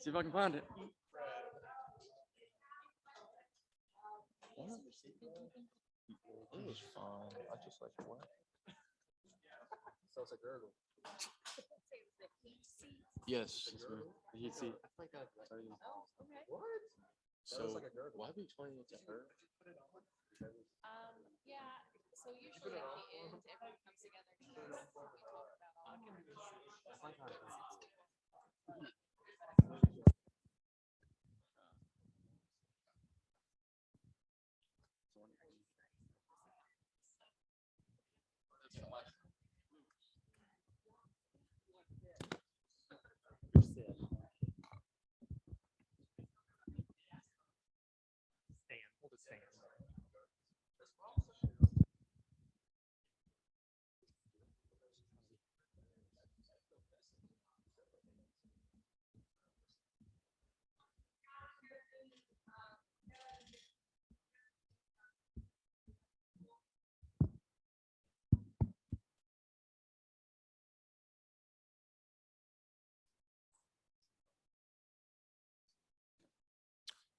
See if I can find it. It was fun. I just like what? Sounds like gurgle. Yes, it's the heat seat. I think I've Okay. What? So Sounds like a gurgle. why are we explaining it to her? Yeah. So usually at the end, everyone comes together because we talk about all different. Hold it stand.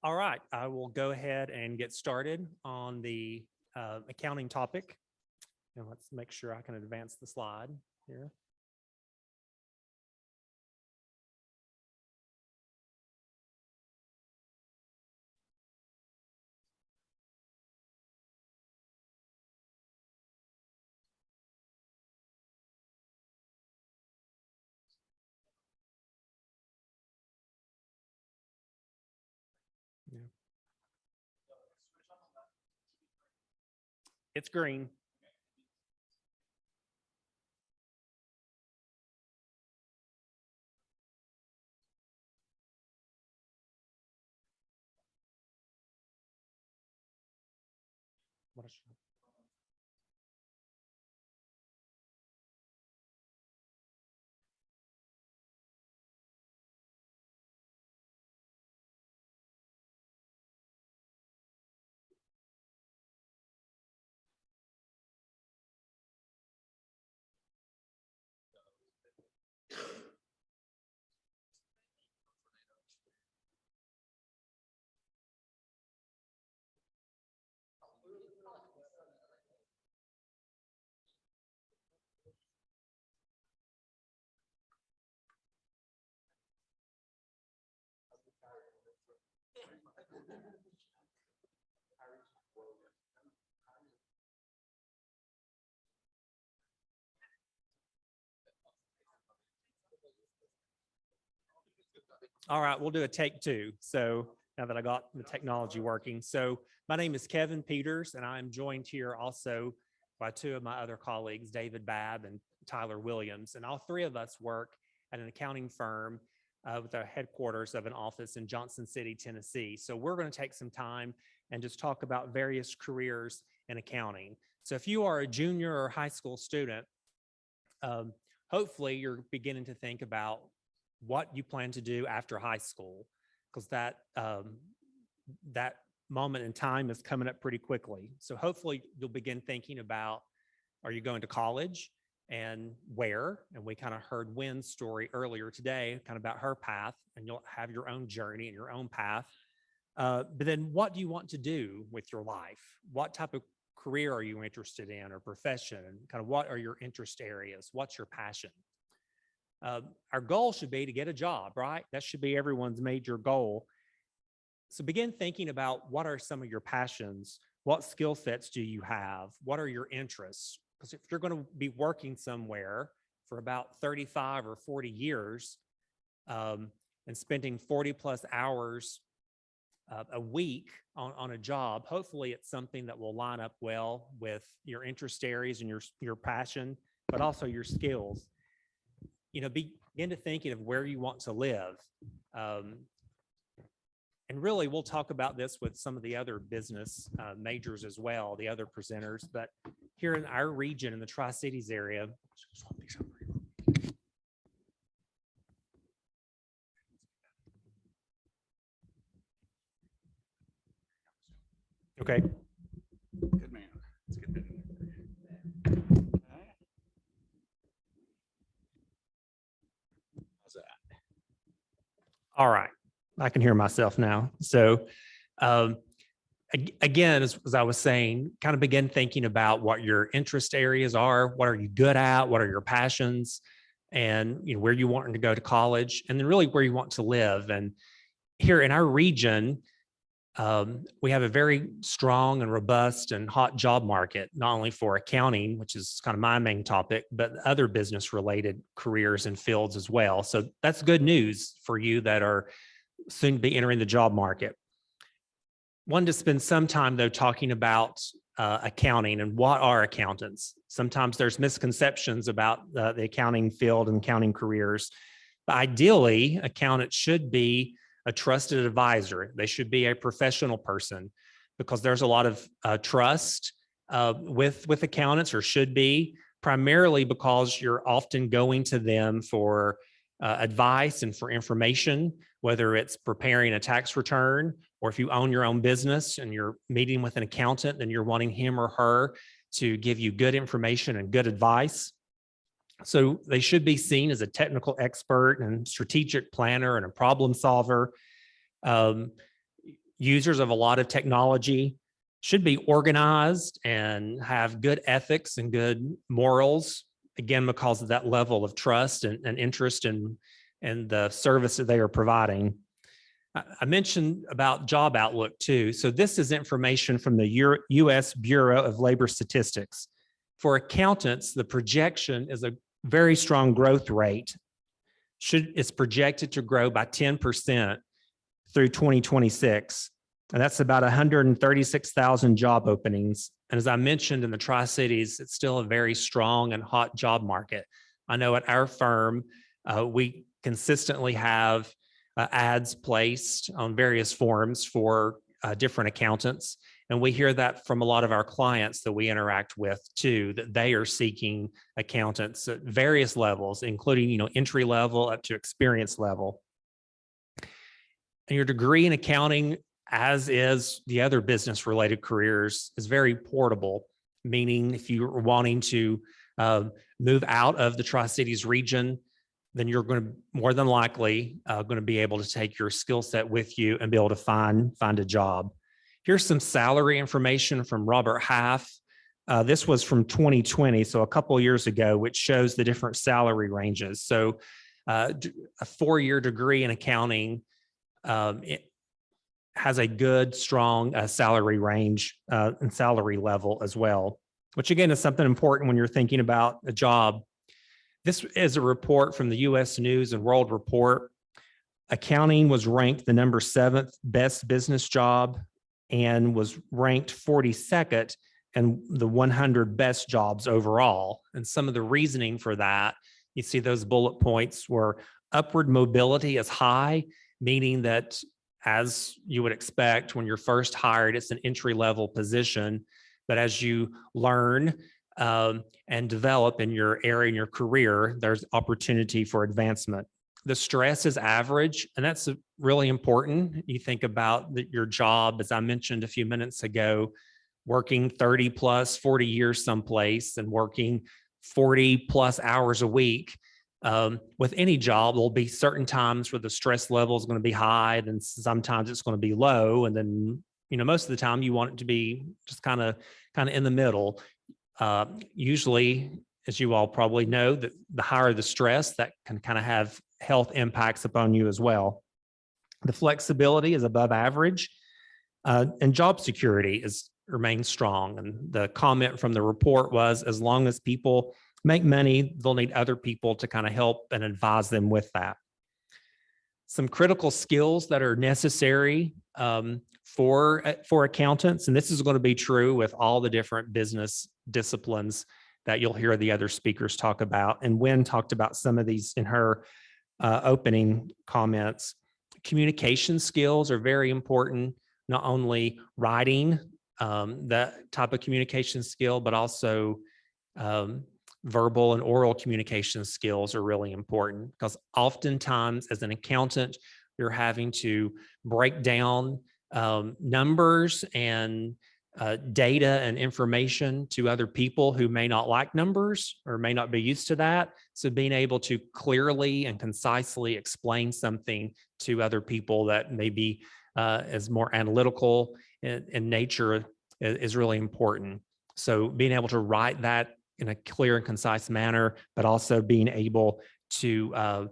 All right, I will go ahead and get started on the accounting topic. And let's make sure I can advance the slide here. Yeah. It's green. What is All right, we'll do a take two. So now that I got the technology working. So my name is Kevin Peters, and I'm joined here also by two of my other colleagues, David Babb and Tyler Williams. And all three of us work at an accounting firm with our headquarters of an office in Johnson City, Tennessee. So we're going to take some time and just talk about various careers in accounting. So if you are a junior or high school student, hopefully you're beginning to think about what you plan to do after high school, because that moment in time is coming up pretty quickly. So hopefully you'll begin thinking about, are you going to college and where? And we kind of heard Wynn's story earlier today, kind of about her path, and you'll have your own journey and your own path. But then what do you want to do with your life? What type of career are you interested in, or profession? And kind of what are your interest areas? What's your passion? Our goal should be to get a job, right? That should be everyone's major goal. So begin thinking about, what are some of your passions? What skill sets do you have? What are your interests? Because if you're going to be working somewhere for about 35 or 40 years and spending 40 plus hours a week on a job, hopefully it's something that will line up well with your interest areas and your passion, but also your skills. You know, begin to thinking of where you want to live. And really, we'll talk about this with some of the other business majors as well, the other presenters. But here in our region, in the Tri-Cities area, okay. Good man. Let's get that in there. How's that? All right, I can hear myself now. So um, again, as I was saying, kind of begin thinking about what your interest areas are, what are you good at, what are your passions, and where you want to go to college, and then really where you want to live. And here in our region, we have a very strong and robust and hot job market, not only for accounting, which is kind of my main topic, but other business related careers and fields as well. So that's good news for you that are soon to be entering the job market. Wanted to spend some time though talking about accounting and what are accountants. Sometimes there's misconceptions about the accounting field and accounting careers. But ideally, accountants should be a trusted advisor. They should be a professional person because there's a lot of trust with accountants, or should be, primarily because you're often going to them for advice and for information, whether it's preparing a tax return, or if you own your own business and you're meeting with an accountant, then you're wanting him or her to give you good information and good advice. So they should be seen as a technical expert and strategic planner and a problem solver. Users of a lot of technology, should be organized and have good ethics and good morals, again, because of that level of trust and interest in the service that they are providing. I mentioned about Job Outlook too. So this is information from the U.S. Bureau of Labor Statistics. For accountants, the projection is a very strong growth rate. It's projected to grow by 10% through 2026. And that's about 136,000 job openings. And as I mentioned, in the Tri-Cities, it's still a very strong and hot job market. I know at our firm, we consistently have ads placed on various forums for different accountants. And we hear that from a lot of our clients that we interact with too, that they are seeking accountants at various levels, including, entry level up to experience level. And your degree in accounting, as is the other business related careers, is very portable, meaning if you're wanting to move out of the Tri-Cities region, then you're going to more than likely going to be able to take your skill set with you and be able to find a job. Here's some salary information from Robert Half. This was from 2020, so a couple of years ago, which shows the different salary ranges. So a 4-year degree in accounting, it has a good, strong salary range and salary level as well, which again is something important when you're thinking about a job. This is a report from the U.S. News and World Report. Accounting was ranked the number 7th best business job and was ranked 42nd in the 100 best jobs overall. And some of the reasoning for that, you see those bullet points were upward mobility is high, meaning that as you would expect when you're first hired, it's an entry-level position. But as you learn and develop in your area, in your career, there's opportunity for advancement. The stress is average, and that's really important. You think about your job, as I mentioned a few minutes ago, working 30 plus, 40 years someplace and working 40 plus hours a week. With any job, there'll be certain times where the stress level is going to be high, and sometimes it's going to be low. And then, most of the time you want it to be just kind of in the middle. Usually, as you all probably know, that the higher the stress, that can kind of have health impacts upon you as well. The flexibility is above average, and job security remains strong. And the comment from the report was, as long as people make money, they'll need other people to kind of help and advise them with that. Some critical skills that are necessary for accountants, and this is going to be true with all the different business disciplines that you'll hear the other speakers talk about. And Wen talked about some of these in her opening comments. Communication skills are very important, not only writing, that type of communication skill, but also verbal and oral communication skills are really important, because oftentimes as an accountant, you're having to break down numbers and data and information to other people who may not like numbers or may not be used to that. So being able to clearly and concisely explain something to other people that maybe is more analytical in nature is really important. So being able to write that in a clear and concise manner, but also being able to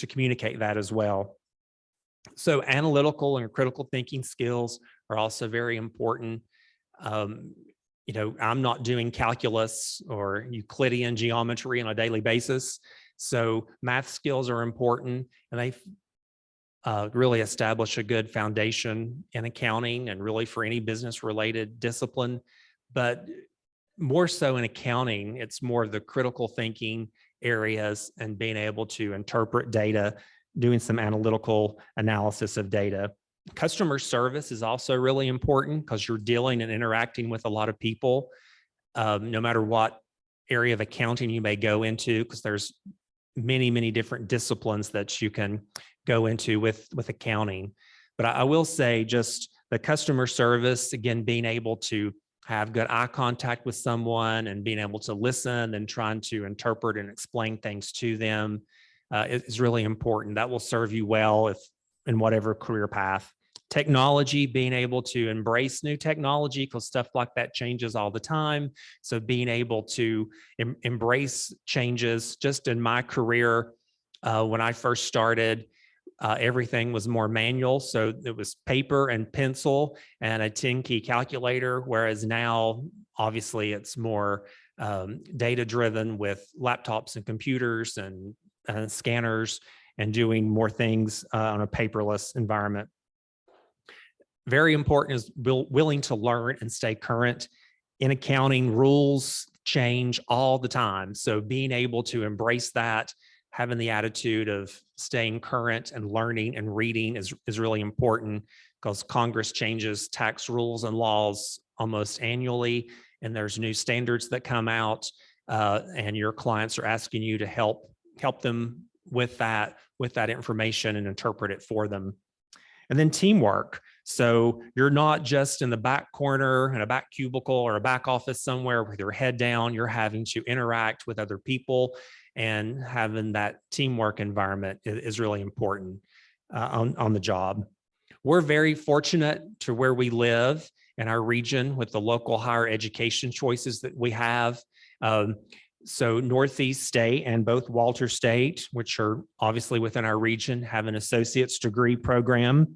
communicate that as well. So analytical and critical thinking skills are also very important. You know, I'm not doing calculus or Euclidean geometry on a daily basis. So math skills are important, and they really establish a good foundation in accounting and really for any business related discipline. But more so in accounting, it's more of the critical thinking areas and being able to interpret data, doing some analytical analysis of data. Customer service is also really important because you're dealing and interacting with a lot of people, no matter what area of accounting you may go into, because there's many different disciplines that you can go into with accounting. But I will say just the customer service, again, being able to have good eye contact with someone and being able to listen and trying to interpret and explain things to them is really important. That will serve you well if in whatever career path. Technology, being able to embrace new technology because stuff like that changes all the time. So being able to embrace changes. Just in my career, when I first started, everything was more manual. So it was paper and pencil and a 10-key calculator, whereas now, obviously, it's more data-driven with laptops and computers and scanners and doing more things on a paperless environment. Very important is willing to learn and stay current. In accounting, rules change all the time. So being able to embrace that, having the attitude of staying current and learning and reading is really important because Congress changes tax rules and laws almost annually, and there's new standards that come out, and your clients are asking you to help them with that information and interpret it for them. And then teamwork. So you're not just in the back corner in a back cubicle or a back office somewhere with your head down. You're having to interact with other people, and having that teamwork environment is really important on the job. We're very fortunate to where we live in our region with the local higher education choices that we have. So Northeast State and both Walter State, which are obviously within our region, have an associate's degree program.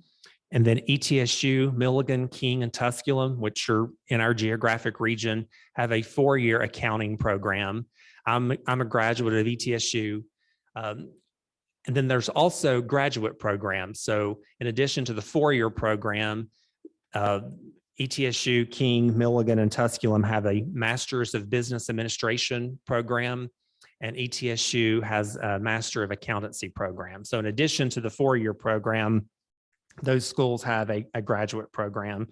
And then ETSU, Milligan, King, and Tusculum, which are in our geographic region, have a 4-year accounting program. I'm a graduate of ETSU. And then there's also graduate programs. So in addition to the 4-year program, ETSU, King, Milligan, and Tusculum have a Master's of Business Administration program, and ETSU has a Master of Accountancy program. So in addition to the 4-year program, those schools have a graduate program.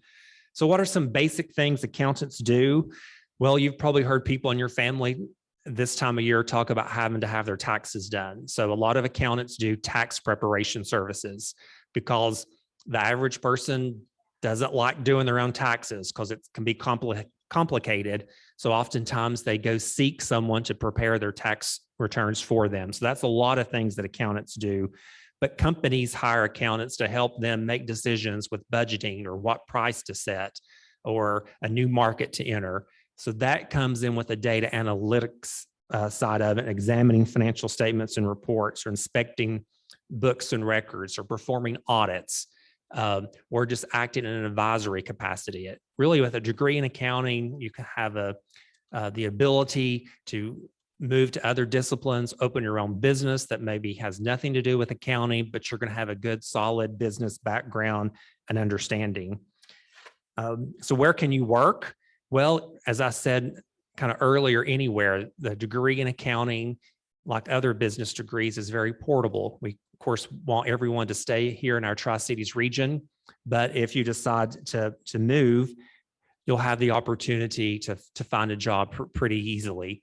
So what are some basic things accountants do? Well, you've probably heard people in your family this time of year talk about having to have their taxes done. So a lot of accountants do tax preparation services because the average person doesn't like doing their own taxes because it can be complicated. So oftentimes they go seek someone to prepare their tax returns for them. So that's a lot of things that accountants do. But companies hire accountants to help them make decisions with budgeting or what price to set or a new market to enter. So that comes in with the data analytics side of it, examining financial statements and reports, or inspecting books and records, or performing audits, or just acting in an advisory capacity. Really, with a degree in accounting, you can have the ability to move to other disciplines, open your own business that maybe has nothing to do with accounting, but you're going to have a good, solid business background and understanding. So where can you work? Well, as I said kind of earlier, anywhere. The degree in accounting, like other business degrees, is very portable. We, of course, want everyone to stay here in our Tri-Cities region, but if you decide to move, you'll have the opportunity to find a job pretty easily.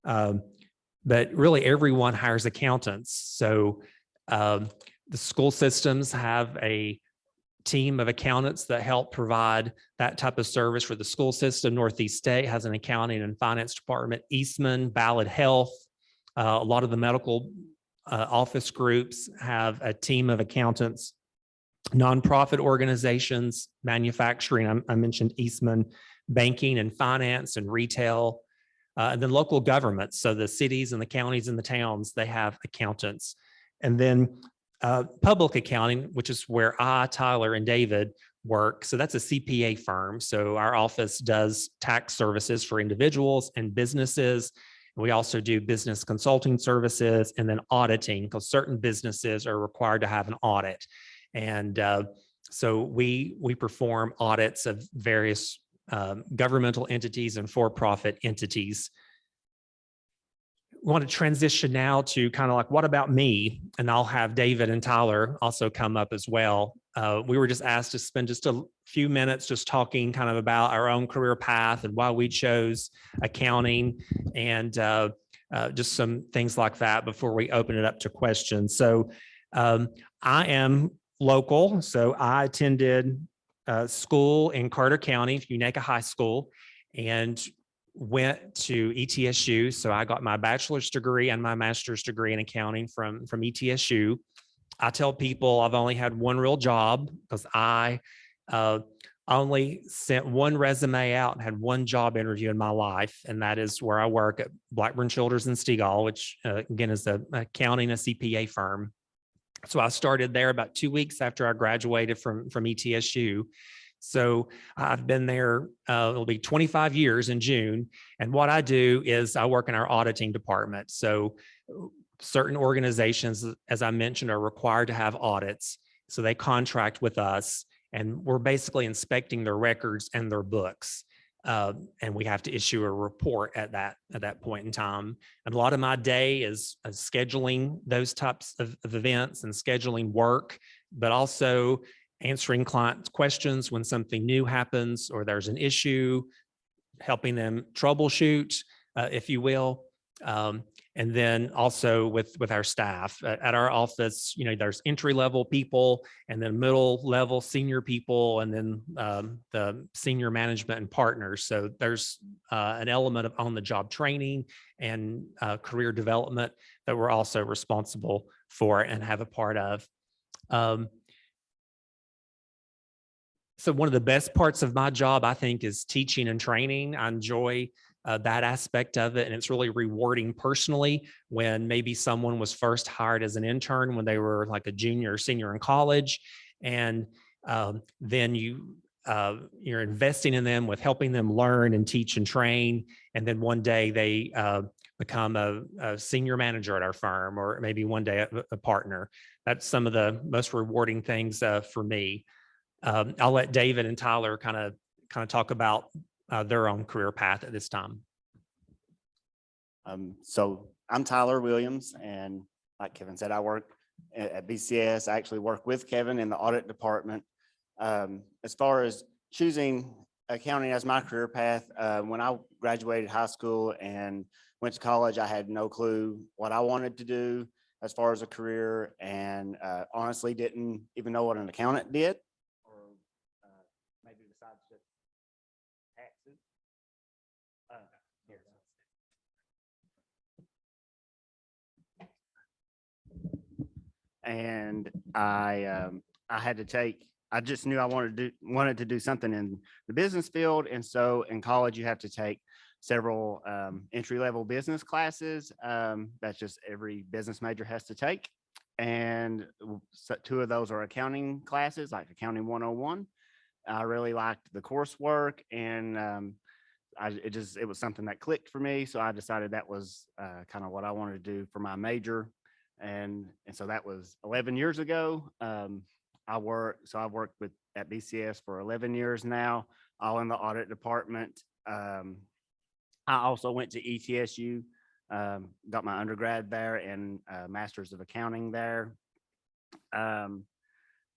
But really, everyone hires accountants. So the school systems have a team of accountants that help provide that type of service for the school system. Northeast State has an accounting and finance department. Eastman, Ballad Health, a lot of the medical office groups have a team of accountants. Nonprofit organizations, manufacturing, I mentioned Eastman, banking and finance and retail, and then local governments. So the cities and the counties and the towns, they have accountants. And then public accounting, which is where I, Tyler, and David work. So that's a CPA firm. So our office does tax services for individuals and businesses. We also do business consulting services and then auditing, because certain businesses are required to have an audit. And so we perform audits of various governmental entities and for-profit entities. We want to transition now to kind of like, what about me? And I'll have David and Tyler also come up as well. We were just asked to spend just a few minutes just talking kind of about our own career path and why we chose accounting, and just some things like that before we open it up to questions. So I am local. So I attended school in Carter County, Unaka High School, and went to ETSU. So I got my bachelor's degree and my master's degree in accounting from ETSU. I tell people I've only had one real job, because I only sent one resume out and had one job interview in my life. And that is where I work at Blackburn Childers in Stegall, which again is a accounting, a CPA firm. So I started there about 2 weeks after I graduated from ETSU. So I've been there, it'll be 25 years in June. And what I do is I work in our auditing department. So certain organizations, as I mentioned, are required to have audits. So they contract with us, and we're basically inspecting their records and their books. And we have to issue a report at that point in time. And a lot of my day is scheduling those types of events and scheduling work, but also answering clients' questions when something new happens or there's an issue, helping them troubleshoot, if you will. And then also with our staff at our office, there's entry-level people, and then middle-level senior people, and then the senior management and partners. So there's an element of on-the-job training and career development that we're also responsible for and have a part of. So one of the best parts of my job, I think, is teaching and training. I enjoy that aspect of it. And it's really rewarding personally when maybe someone was first hired as an intern when they were like a junior or senior in college. And then you're investing in them with helping them learn and teach and train. And then one day they become a senior manager at our firm, or maybe one day a partner. That's some of the most rewarding things for me. I'll let David and Tyler kind of talk about their own career path at this time. So I'm Tyler Williams, and like Kevin said, I work at BCS. I actually work with Kevin in the audit department. As far as choosing accounting as my career path, when I graduated high school and went to college, I had no clue what I wanted to do as far as a career, and honestly didn't even know what an accountant did. Maybe besides just taxes. Here. And I had to take. I just knew I wanted to do something in the business field, and so in college you have to take several entry-level business classes. That's just every business major has to take, and two of those are accounting classes, like Accounting 101. I really liked the coursework, and it was something that clicked for me. So I decided that was kind of what I wanted to do for my major. And so that was 11 years ago. I've worked at BCS for 11 years now, all in the audit department. I also went to ETSU, got my undergrad there and master's of accounting there.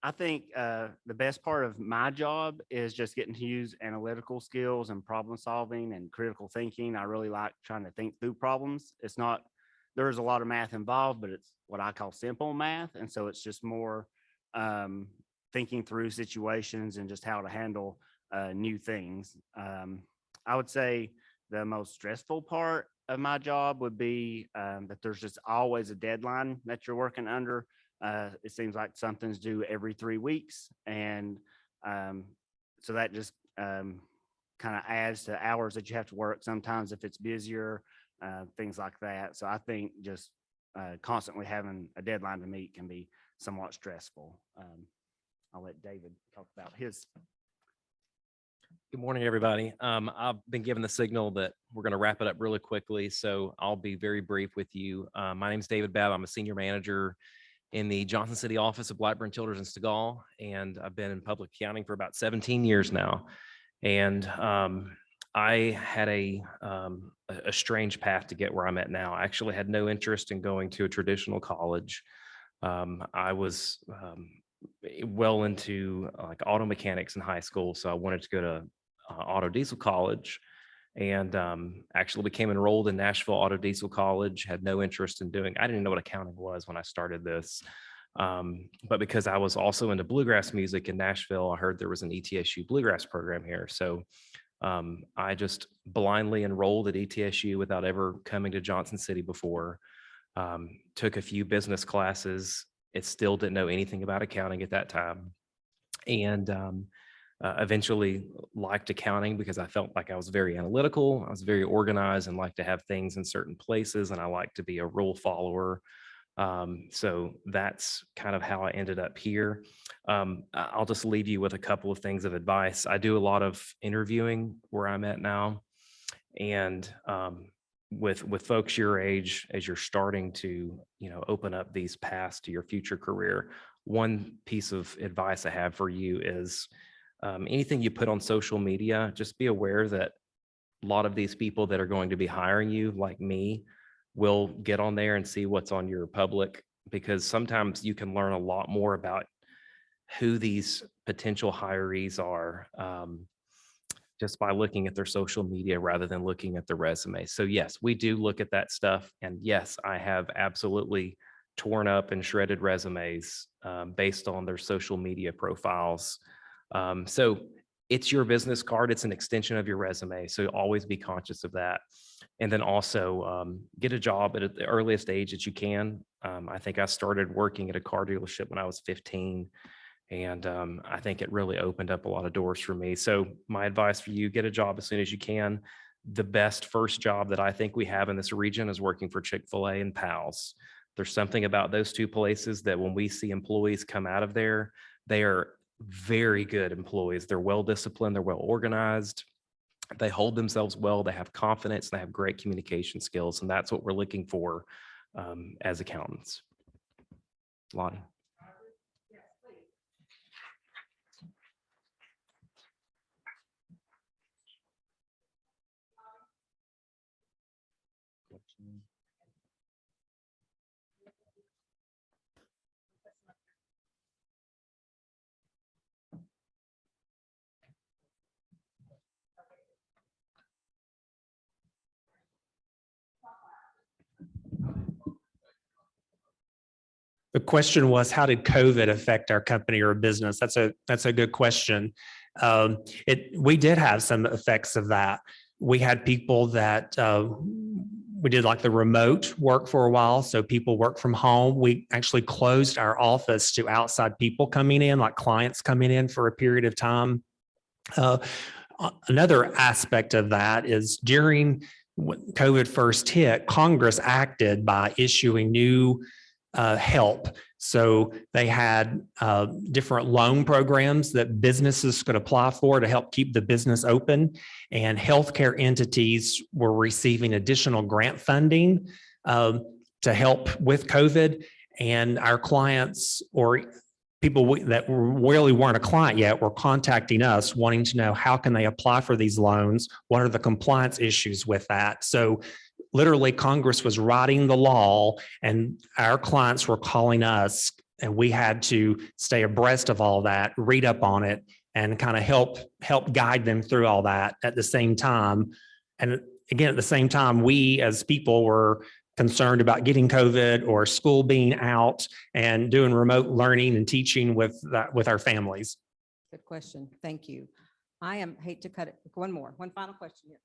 I think the best part of my job is just getting to use analytical skills and problem solving and critical thinking. I really like trying to think through problems. There's a lot of math involved, but it's what I call simple math. And so it's just more thinking through situations and just how to handle new things. I would say the most stressful part of my job would be that there's just always a deadline that you're working under. It seems like something's due every 3 weeks. And so that just kind of adds to hours that you have to work sometimes if it's busier, things like that. So I think just constantly having a deadline to meet can be somewhat stressful. I'll let David talk about his. Good morning, everybody. I've been given the signal that we're going to wrap it up really quickly, so I'll be very brief with you. My name is David Babb. I'm a senior manager in the Johnson City office of Blackburn, Childers, and Stegall, and I've been in public accounting for about 17 years now. And I had a strange path to get where I'm at now. I actually had no interest in going to a traditional college. I was well into like auto mechanics in high school, so I wanted to go to auto diesel college, and actually became enrolled in Nashville Auto Diesel College. Had no interest in doing, I didn't know what accounting was when I started this, but because I was also into bluegrass music in Nashville, I heard there was an ETSU bluegrass program here, so I just blindly enrolled at ETSU without ever coming to Johnson City before. Took a few business classes. It still didn't know anything about accounting at that time, and eventually liked accounting because I felt like I was very analytical. I was very organized and like to have things in certain places, and I like to be a rule follower. So that's kind of how I ended up here. I'll just leave you with a couple of things of advice. I do a lot of interviewing where I'm at now, and with folks your age, as you're starting to, open up these paths to your future career, one piece of advice I have for you is anything you put on social media, just be aware that a lot of these people that are going to be hiring you, like me, will get on there and see what's on your public, because sometimes you can learn a lot more about who these potential hirees are just by looking at their social media rather than looking at the resume. So yes, we do look at that stuff. And yes, I have absolutely torn up and shredded resumes based on their social media profiles. So it's your business card. It's an extension of your resume. So always be conscious of that. And then also get a job at the earliest age that you can. I think I started working at a car dealership when I was 15. And I think it really opened up a lot of doors for me. So my advice for you, get a job as soon as you can. The best first job that I think we have in this region is working for Chick-fil-A and Pal's. There's something about those two places that when we see employees come out of there, they are very good employees. They're well disciplined, they're well organized, they hold themselves well, they have confidence, and they have great communication skills. And that's what we're looking for as accountants. Lonnie. The question was, how did COVID affect our company or business? That's a good question. We did have some effects of that. We had people that we did like the remote work for a while. So people work from home. We actually closed our office to outside people coming in, like clients coming in for a period of time. Another aspect of that is during when COVID first hit, Congress acted by issuing new help. So they had different loan programs that businesses could apply for to help keep the business open, and healthcare entities were receiving additional grant funding to help with COVID. And our clients or people that really weren't a client yet were contacting us wanting to know how can they apply for these loans? What are the compliance issues with that? So literally Congress was writing the law and our clients were calling us, and we had to stay abreast of all that, read up on it, and kind of help guide them through all that at the same time. And again, at the same time, we as people were concerned about getting COVID or school being out and doing remote learning and teaching with our families. Good question. Thank you. Hate to cut it. One final question here.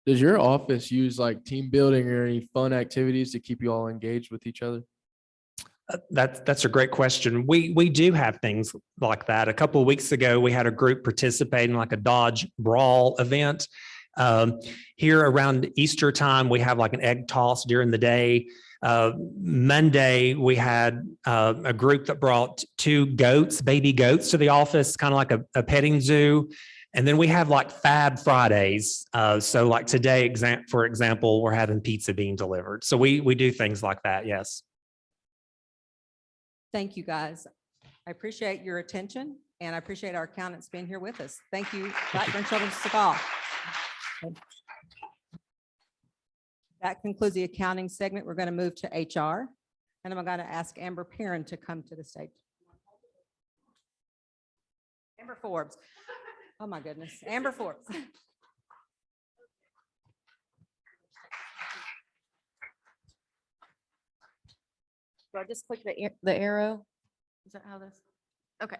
Does your office use like team building or any fun activities to keep you all engaged with each other? That's a great question. We do have things like that. A couple of weeks ago, we had a group participating like a Dodge Brawl event. Here around Easter time, we have like an egg toss during the day. Monday, we had a group that brought 2 goats, baby goats to the office, kind of like a petting zoo. And then we have like Fab Fridays. So like today, for example, we're having pizza being delivered. So we do things like that. Yes. Thank you, guys. I appreciate your attention and I appreciate our accountants being here with us. Thank you, Blackburn Children's School. That concludes the accounting segment. We're going to move to HR. And I'm going to ask Amber Perrin to come to the stage. Amber Forbes. Oh my goodness, Amber Forbes. Do I just click the arrow? Is that how this? Okay.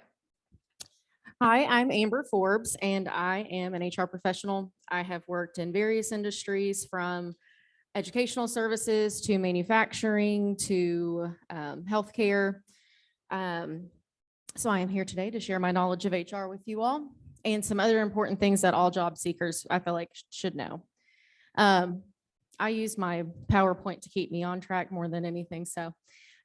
Hi, I'm Amber Forbes, and I am an HR professional. I have worked in various industries from educational services to manufacturing to healthcare. So I am here today to share my knowledge of HR with you all and some other important things that all job seekers, I feel like, should know. I use my PowerPoint to keep me on track more than anything. So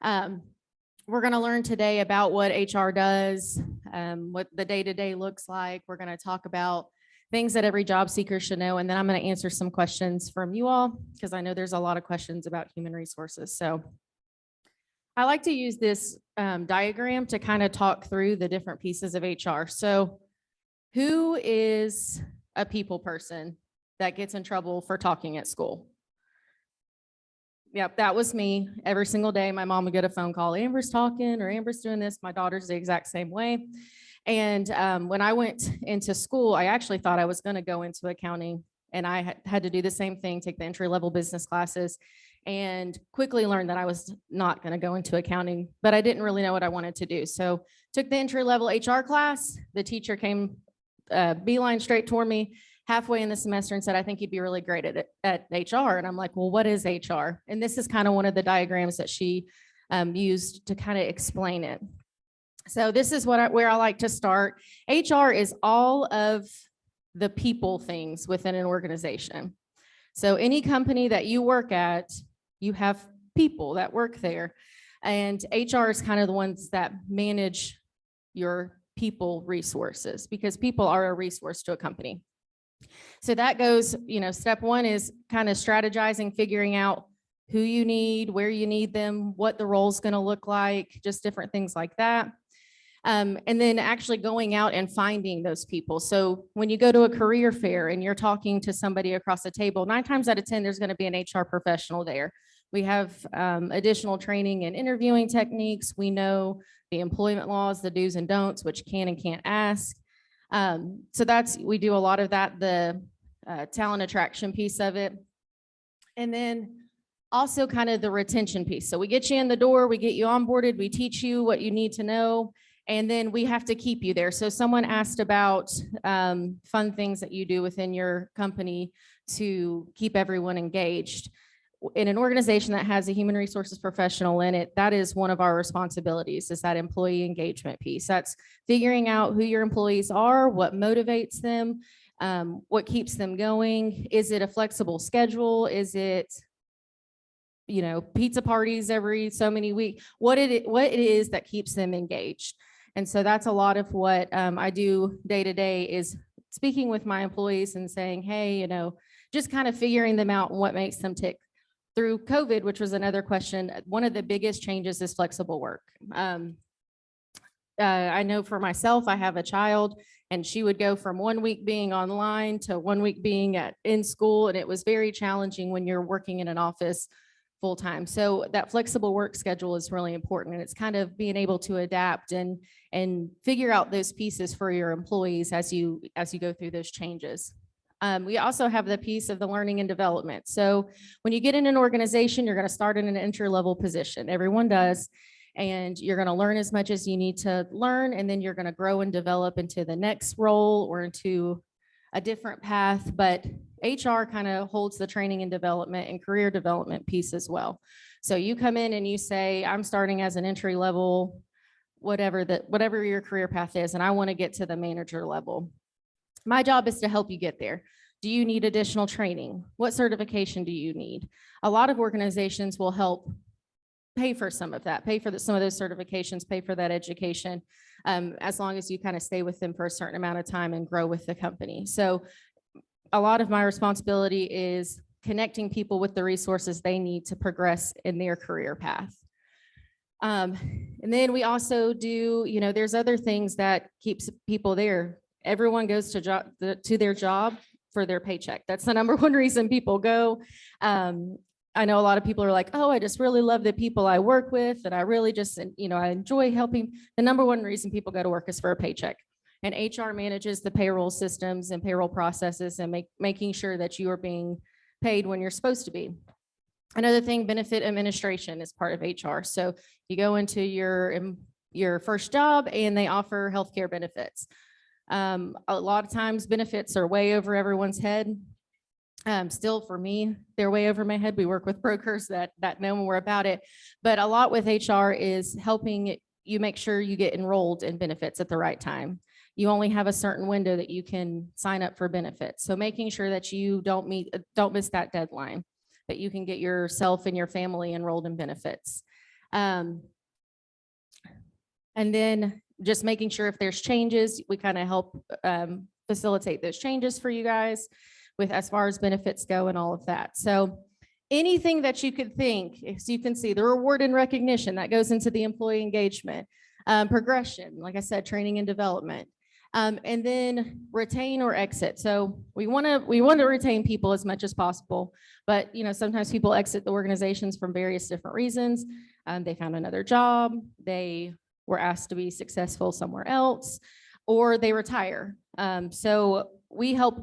we're going to learn today about what HR does, what the day-to-day looks like. We're going to talk about things that every job seeker should know. And then I'm going to answer some questions from you all, because I know there's a lot of questions about human resources. So I like to use this diagram to kind of talk through the different pieces of HR. So who is a people person that gets in trouble for talking at school? Yep, that was me. Every single day, my mom would get a phone call. Amber's talking or Amber's doing this. My daughter's the exact same way. And when I went into school, I actually thought I was going to go into accounting, and I had to do the same thing, take the entry-level business classes, and quickly learned that I was not going to go into accounting, but I didn't really know what I wanted to do. So took the entry-level HR class. The teacher came beeline straight toward me halfway in the semester and said, I think you'd be really great at HR. And I'm like, well, what is HR? And this is kind of one of the diagrams that she used to kind of explain it. So this is where I like to start. HR is all of the people things within an organization. So any company that you work at, you have people that work there. And HR is kind of the ones that manage your people resources, because people are a resource to a company. So that goes, step one is kind of strategizing, figuring out who you need, where you need them, what the role is going to look like, just different things like that. And then actually going out and finding those people. So when you go to a career fair and you're talking to somebody across the table, 9 times out of 10, there's going to be an HR professional there. We have additional training and interviewing techniques. We know the employment laws, the do's and don'ts, which can and can't ask. So we do a lot of that, the talent attraction piece of it. And then also kind of the retention piece. So we get you in the door, we get you onboarded, we teach you what you need to know, and then we have to keep you there. So someone asked about fun things that you do within your company to keep everyone engaged. In an organization that has a human resources professional in it, that is one of our responsibilities, is that employee engagement piece. That's figuring out who your employees are, what motivates them, what keeps them going. Is it a flexible schedule? Is it, pizza parties every so many weeks? What it is that keeps them engaged. And so that's a lot of what I do day to day, is speaking with my employees and saying, hey, just kind of figuring them out and what makes them tick. Through COVID, which was another question, one of the biggest changes is flexible work. I know for myself, I have a child, and she would go from 1 week being online to 1 week being in school. And it was very challenging when you're working in an office full time. So that flexible work schedule is really important. And it's kind of being able to adapt and figure out those pieces for your employees as you go through those changes. We also have the piece of the learning and development. So when you get in an organization, you're going to start in an entry-level position. Everyone does. And you're going to learn as much as you need to learn, and then you're going to grow and develop into the next role or into a different path. But HR kind of holds the training and development and career development piece as well. So you come in and you say, I'm starting as an entry level, whatever your career path is, and I want to get to the manager level. My job is to help you get there. Do you need additional training? What certification do you need? A lot of organizations will help pay for some of that, pay for some of those certifications, pay for that education, as long as you kind of stay with them for a certain amount of time and grow with the company. So a lot of my responsibility is connecting people with the resources they need to progress in their career path. And then we also do, there's other things that keeps people there. Everyone goes to their job for their paycheck. That's the number one reason people go. I know a lot of people are like, oh, I just really love the people I work with, and I really just, I enjoy helping. The number one reason people go to work is for a paycheck. And HR manages the payroll systems and payroll processes and making sure that you are being paid when you're supposed to be. Another thing, benefit administration is part of HR. So you go into your first job and they offer healthcare benefits. A lot of times benefits are way over everyone's head. Still for me, they're way over my head. We work with brokers that know more about it, but a lot with HR is helping you make sure you get enrolled in benefits at the right time. You only have a certain window that you can sign up for benefits. So making sure that you don't miss that deadline, that you can get yourself and your family enrolled in benefits. And then just making sure if there's changes, we kind of help facilitate those changes for you guys with as far as benefits go and all of that. So anything that you could think, as you can see, the reward and recognition that goes into the employee engagement, progression, like I said, training and development, and then retain or exit. So we want to retain people as much as possible, but sometimes people exit the organizations from various different reasons. They found another job, they were asked to be successful somewhere else, or they retire. So we help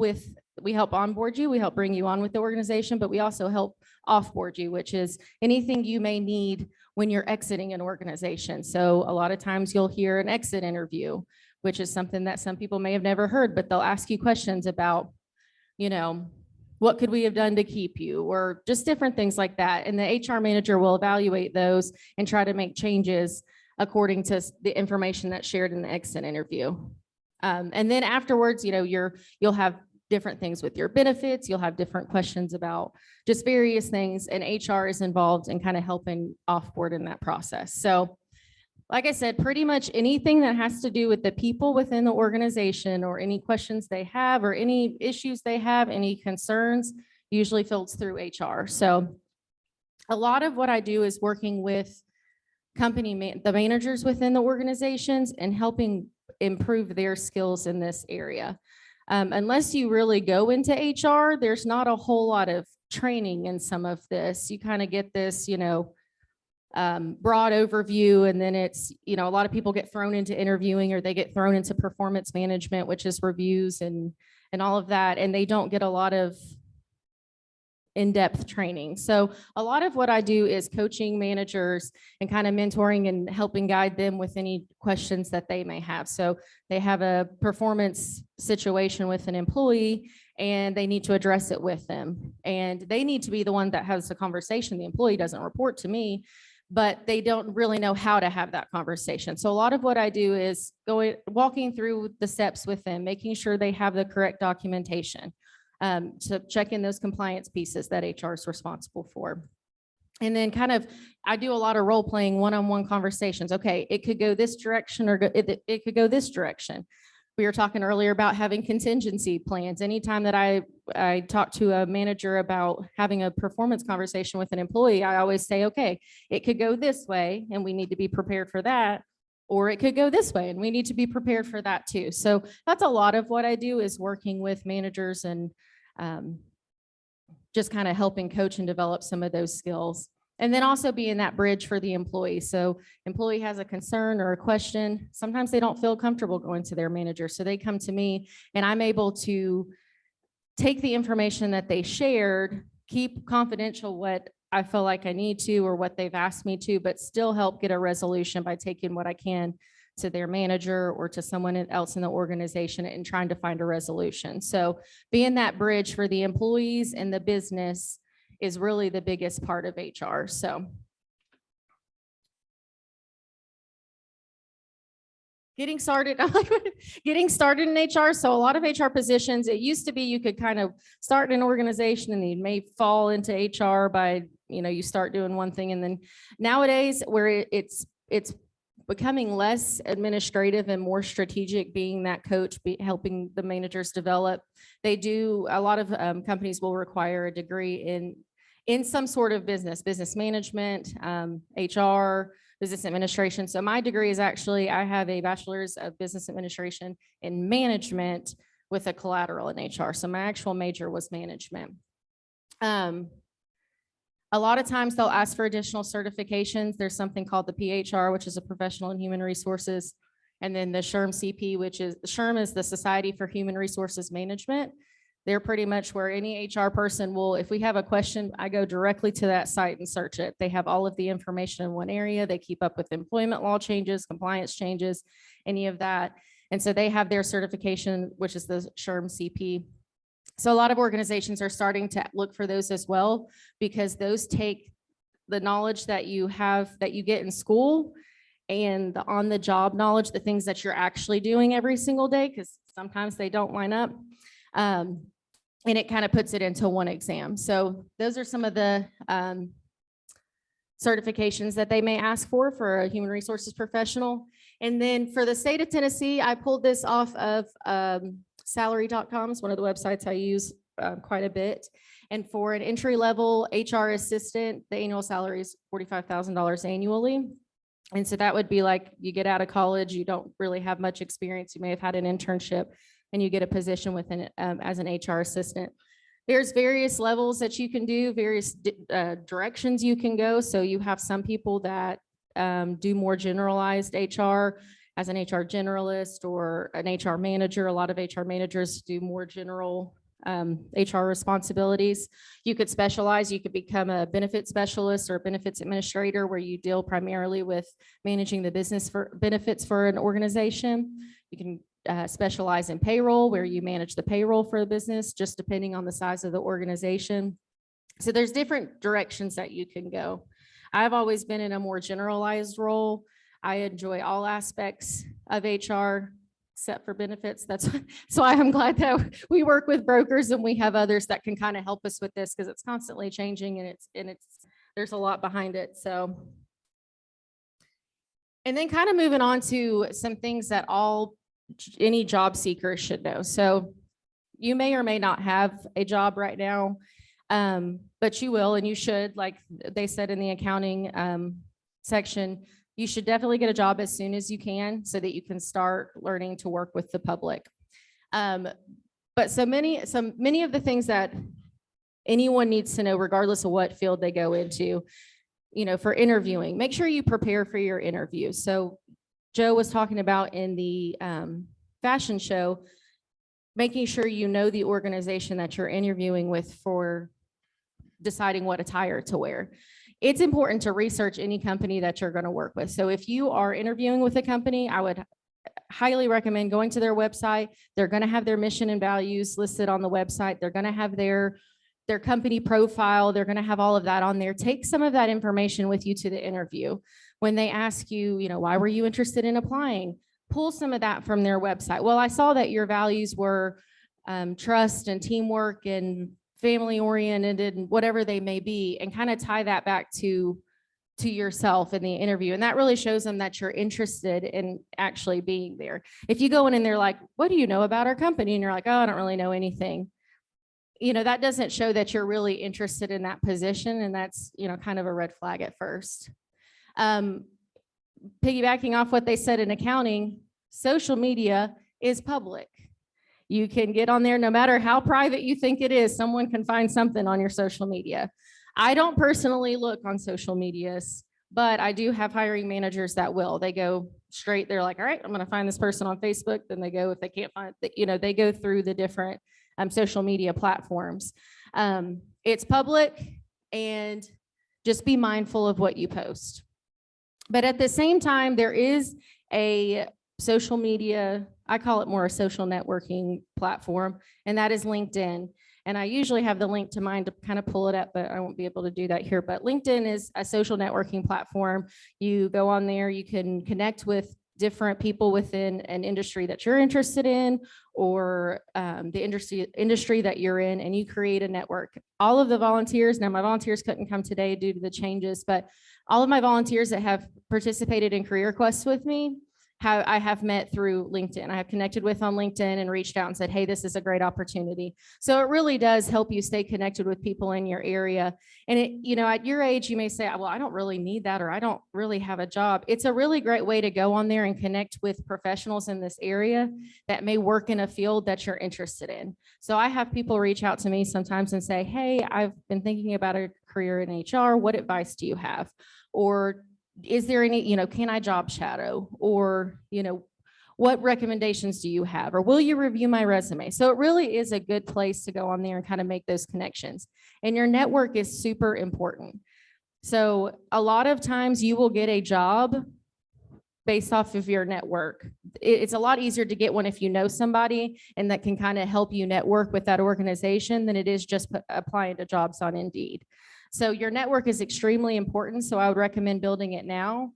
onboard you, we help bring you on with the organization, but we also help offboard you, which is anything you may need when you're exiting an organization. So a lot of times you'll hear an exit interview, which is something that some people may have never heard, but they'll ask you questions about, what could we have done to keep you, or just different things like that. And the HR manager will evaluate those and try to make changes according to the information that's shared in the exit interview. And then afterwards, you'll have different things with your benefits. You'll have different questions about just various things, and HR is involved in kind of helping offboard in that process. So like I said, pretty much anything that has to do with the people within the organization, or any questions they have, or any issues they have, any concerns, usually filters through HR. So a lot of what I do is working with the managers within the organizations and helping improve their skills in this area. Unless you really go into HR, there's not a whole lot of training in some of this. You kind of get this, broad overview, and then it's, a lot of people get thrown into interviewing, or they get thrown into performance management, which is reviews and all of that, and they don't get a lot of in-depth training. So a lot of what I do is coaching managers and kind of mentoring and helping guide them with any questions that they may have. So they have a performance situation with an employee and they need to address it with them. And they need to be the one that has the conversation. The employee doesn't report to me, but they don't really know how to have that conversation. So a lot of what I do is walking through the steps with them, making sure they have the correct documentation, to check in those compliance pieces that HR is responsible for. And then I do a lot of role playing one-on-one conversations. Okay, it could go this direction, or it could go this direction. We were talking earlier about having contingency plans. Anytime that I talk to a manager about having a performance conversation with an employee, I always say, okay, it could go this way and we need to be prepared for that. Or it could go this way and we need to be prepared for that too. So that's a lot of what I do, is working with managers and just kind of helping coach and develop some of those skills. And then also being that bridge for the employee. So employee has a concern or a question. Sometimes they don't feel comfortable going to their manager. So they come to me and I'm able to take the information that they shared, keep confidential what I feel like I need to or what they've asked me to, but still help get a resolution by taking what I can to their manager or to someone else in the organization and trying to find a resolution. So being that bridge for the employees and the business is really the biggest part of HR. So getting started, getting started in HR. So a lot of HR positions, it used to be you could kind of start in an organization and you may fall into HR by, you start doing one thing. And then nowadays where it's becoming less administrative and more strategic, being that coach, helping the managers develop. They do, a lot of companies will require a degree in some sort of business management, HR, business administration. So my degree is actually, I have a bachelor's of business administration in management with a collateral in HR. So my actual major was management. A lot of times they'll ask for additional certifications. There's something called the PHR, which is a professional in human resources. And then the SHRM CP, which is, SHRM is the Society for Human Resources Management. They're pretty much where any HR person will, if we have a question, I go directly to that site and search it. They have all of the information in one area. They keep up with employment law changes, compliance changes, any of that. And so they have their certification, which is the SHRM CP. So a lot of organizations are starting to look for those as well, because those take the knowledge that you have, that you get in school, and the on-the-job knowledge, the things that you're actually doing every single day, because sometimes they don't line up. And it kind of puts it into one exam. So those are some of the certifications that they may ask for a human resources professional. And then for the state of Tennessee, I pulled this off of salary.com. It's one of the websites I use quite a bit. And for an entry-level HR assistant, the annual salary is $45,000 annually. And so that would be like, you get out of college, you don't really have much experience. You may have had an internship and you get a position within as an HR assistant. There's various levels that you can do, various directions you can go. So you have some people that do more generalized HR as an HR generalist or an HR manager. A lot of HR managers do more general HR responsibilities. You could specialize, you could become a benefit specialist or a benefits administrator, where you deal primarily with managing the business for benefits for an organization. You can specialize in payroll, where you manage the payroll for the business, just depending on the size of the organization. So there's different directions that you can go. I've always been in a more generalized role. I enjoy all aspects of HR except for benefits. That's why I'm glad that we work with brokers and we have others that can kind of help us with this, because it's constantly changing and there's a lot behind it. So, and then kind of moving on to some things that any job seeker should know. So you may or may not have a job right now, but you will, and you should, like they said in the accounting section, you should definitely get a job as soon as you can so that you can start learning to work with the public. But so many of the things that anyone needs to know, regardless of what field they go into, for interviewing, make sure you prepare for your interview. So Joe was talking about in the fashion show, making sure you know the organization that you're interviewing with for deciding what attire to wear. It's important to research any company that you're going to work with. So if you are interviewing with a company, I would highly recommend going to their website. They're going to have their mission and values listed on the website. They're going to have their company profile. They're going to have all of that on there. Take some of that information with you to the interview. When they ask you, why were you interested in applying? Pull some of that from their website. Well, I saw that your values were trust and teamwork and family oriented and whatever they may be, and kind of tie that back to yourself in the interview. And that really shows them that you're interested in actually being there. If you go in and they're like, what do you know about our company? And you're like, oh, I don't really know anything. That doesn't show that you're really interested in that position. And that's, kind of a red flag at first. Piggybacking off what they said in accounting, social media is public. You can get on there, no matter how private you think it is, someone can find something on your social media. I don't personally look on social medias, but I do have hiring managers that will. They go straight, they're like, all right, I'm going to find this person on Facebook. Then they go, if they can't find, they go through the different social media platforms. It's public, and just be mindful of what you post. But at the same time, there is a social media, I call it more a social networking platform, and that is LinkedIn. And I usually have the link to mine to kind of pull it up, but I won't be able to do that here. But LinkedIn is a social networking platform. You go on there, you can connect with different people within an industry that you're interested in, or the industry that you're in, and you create a network. All of the volunteers, now my volunteers couldn't come today due to the changes, but all of my volunteers that have participated in CareerQuest with me, I have met through LinkedIn. I have connected with on LinkedIn and reached out and said, hey, this is a great opportunity. So it really does help you stay connected with people in your area. And at your age, you may say, well, I don't really need that, or I don't really have a job. It's a really great way to go on there and connect with professionals in this area that may work in a field that you're interested in. So I have people reach out to me sometimes and say, hey, I've been thinking about a career in HR. What advice do you have? Or is there any, can I job shadow? Or, what recommendations do you have? Or will you review my resume? So it really is a good place to go on there and kind of make those connections. And your network is super important. So a lot of times you will get a job based off of your network. It's a lot easier to get one if you know somebody and that can kind of help you network with that organization than it is just applying to jobs on Indeed. So your network is extremely important. So I would recommend building it now.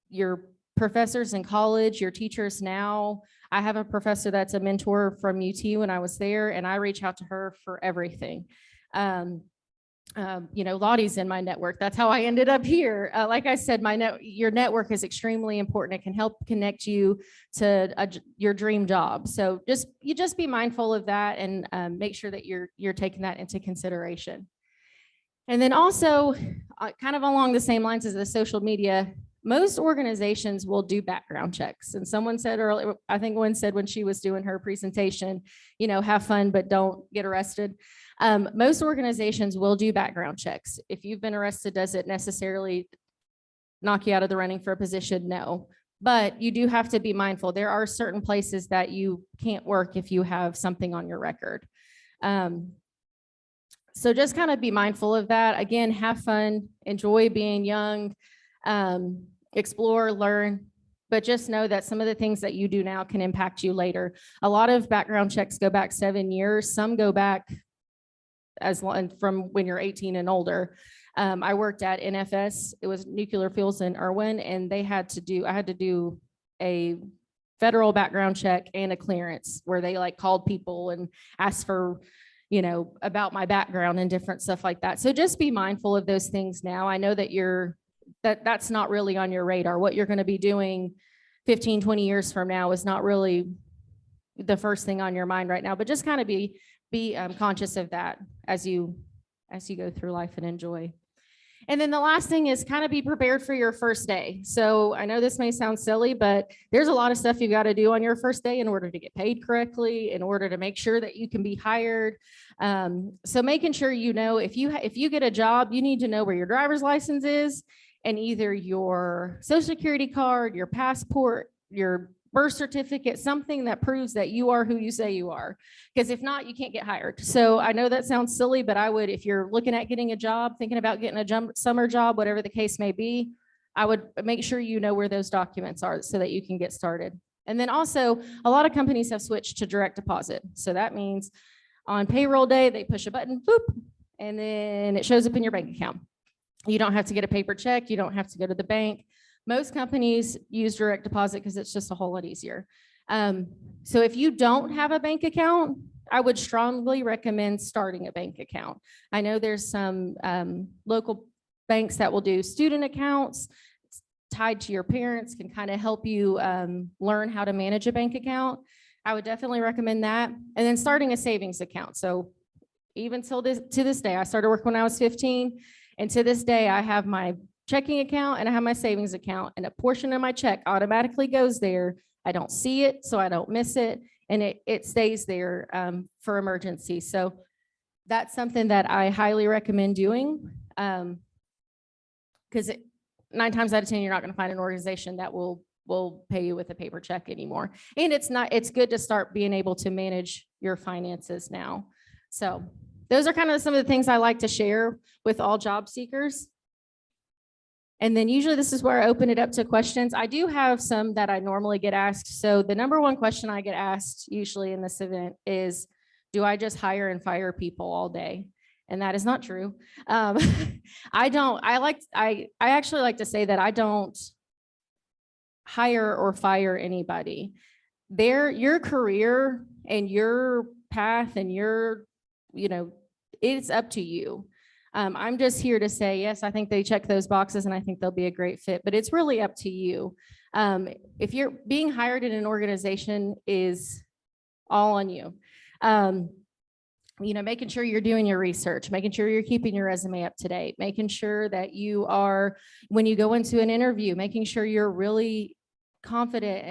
Your professors in college, your teachers now. I have a professor that's a mentor from UT when I was there, and I reach out to her for everything. Lottie's in my network. That's how I ended up here. Like I said, your network is extremely important. It can help connect you to your dream job. So just be mindful of that, and make sure that you're taking that into consideration. And then also, kind of along the same lines as the social media, most organizations will do background checks. And someone said earlier, I think one said when she was doing her presentation, have fun, but don't get arrested. Most organizations will do background checks. If you've been arrested, does it necessarily knock you out of the running for a position? No. But you do have to be mindful. There are certain places that you can't work if you have something on your record. So just kind of be mindful of that. Again, have fun, enjoy being young, explore, learn, but just know that some of the things that you do now can impact you later. A lot of background checks go back 7 years. Some go back as long from when you're 18 and older. I worked at NFS. It was Nuclear Fuels in Irwin, and I had to do a federal background check and a clearance where they called people and asked for about my background and different stuff like that. So just be mindful of those things now. I know that that's not really on your radar. What you're going to be doing 15, 20 years from now is not really the first thing on your mind right now, but just kind of be conscious of that as you go through life and enjoy. And then the last thing is kind of be prepared for your first day. So I know this may sound silly, but there's a lot of stuff you've got to do on your first day in order to get paid correctly, in order to make sure that you can be hired. So making sure if you get a job, you need to know where your driver's license is, and either your social security card, your passport, your birth certificate, something that proves that you are who you say you are. Because if not, you can't get hired. So I know that sounds silly, but I would, if you're looking at getting a job, thinking about getting a summer job, whatever the case may be, I would make sure you know where those documents are so that you can get started. And then also, a lot of companies have switched to direct deposit. So that means on payroll day, they push a button, boop, and then it shows up in your bank account. You don't have to get a paper check. You don't have to go to the bank. Most companies use direct deposit because it's just a whole lot easier. So if you don't have a bank account, I would strongly recommend starting a bank account. I know there's some local banks that will do student accounts tied to your parents, can kind of help you learn how to manage a bank account. I would definitely recommend that. And then starting a savings account. So even to this day, I started work when I was 15, and to this day, I have my checking account and I have my savings account, and a portion of my check automatically goes there. I don't see it, so I don't miss it, and it stays there for emergencies. So that's something that I highly recommend doing, because 9 times out of 10, you're not going to find an organization that will we'll pay you with a paper check anymore. And it's good to start being able to manage your finances now. So those are kind of some of the things I like to share with all job seekers. And then usually this is where I open it up to questions. I do have some that I normally get asked. So the number one question I get asked usually in this event is, do I just hire and fire people all day? And that is not true. I don't, I actually like to say that I don't hire or fire anybody. Your career and your path and it's up to you. I'm just here to say, yes, I think they check those boxes and I think they'll be a great fit, but it's really up to you. If you're being hired in an organization is all on you. Making sure you're doing your research, making sure you're keeping your resume up to date, making sure that you are, when you go into an interview, making sure you're really confident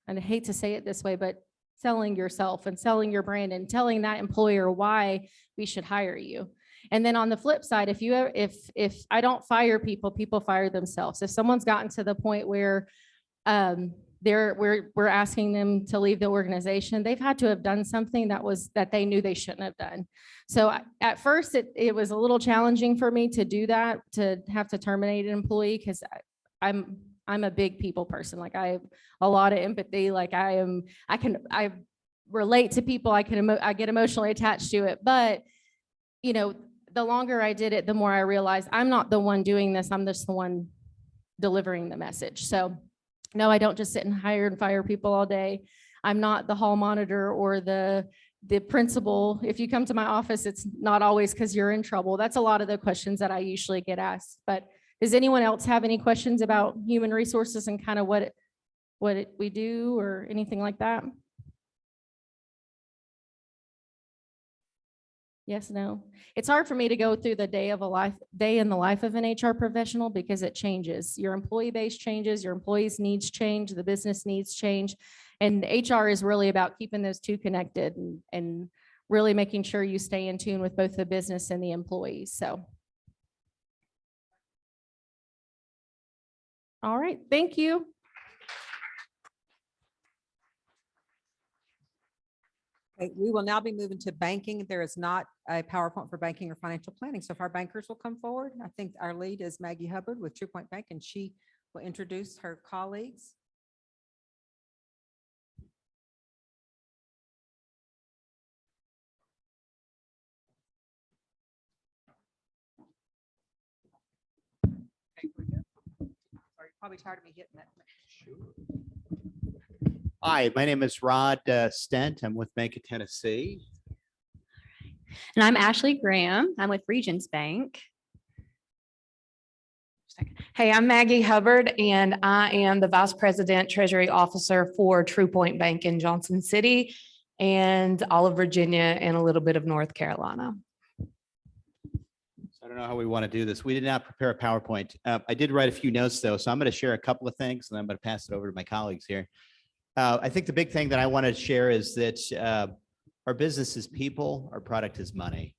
and I hate to say it this way, but selling yourself and selling your brand and telling that employer why we should hire you. And then on the flip side, if I don't fire people, people fire themselves. If someone's gotten to the point where we're asking them to leave the organization, they've had to have done something that they knew they shouldn't have done. So at first it was a little challenging for me to do that, to have to terminate an employee, because I'm a big people person. Like I have a lot of empathy. Like I relate to people. I get emotionally attached to it, but the longer I did it, the more I realized I'm not the one doing this. I'm just the one delivering the message. So no, I don't just sit and hire and fire people all day. I'm not the hall monitor or the principal. If you come to my office, it's not always because you're in trouble. That's a lot of the questions that I usually get asked. But does anyone else have any questions about human resources and kind of what we do or anything like that? Yes, no. It's hard for me to go through the day in the life of an HR professional because it changes. Your employee base changes, your employees' needs change, the business needs change. And HR is really about keeping those two connected and really making sure you stay in tune with both the business and the employees. So. All right, thank you. Okay, we will now be moving to banking. There is not a PowerPoint for banking or financial planning. So if our bankers will come forward, I think our lead is Maggie Hubbard with True Point Bank, and she will introduce her colleagues. Okay, we're good. Sorry, you're probably tired of me hitting that. Hi, my name is Rod Stent. I'm with Bank of Tennessee. And I'm Ashley Graham. I'm with Regions Bank. Hey, I'm Maggie Hubbard, and I am the Vice President Treasury Officer for True Point Bank in Johnson City and all of Virginia and a little bit of North Carolina. I don't know how we want to do this. We did not prepare a PowerPoint. I did write a few notes though, so I'm going to share a couple of things and I'm going to pass it over to my colleagues here. I think the big thing that I want to share is that our business is people, our product is money.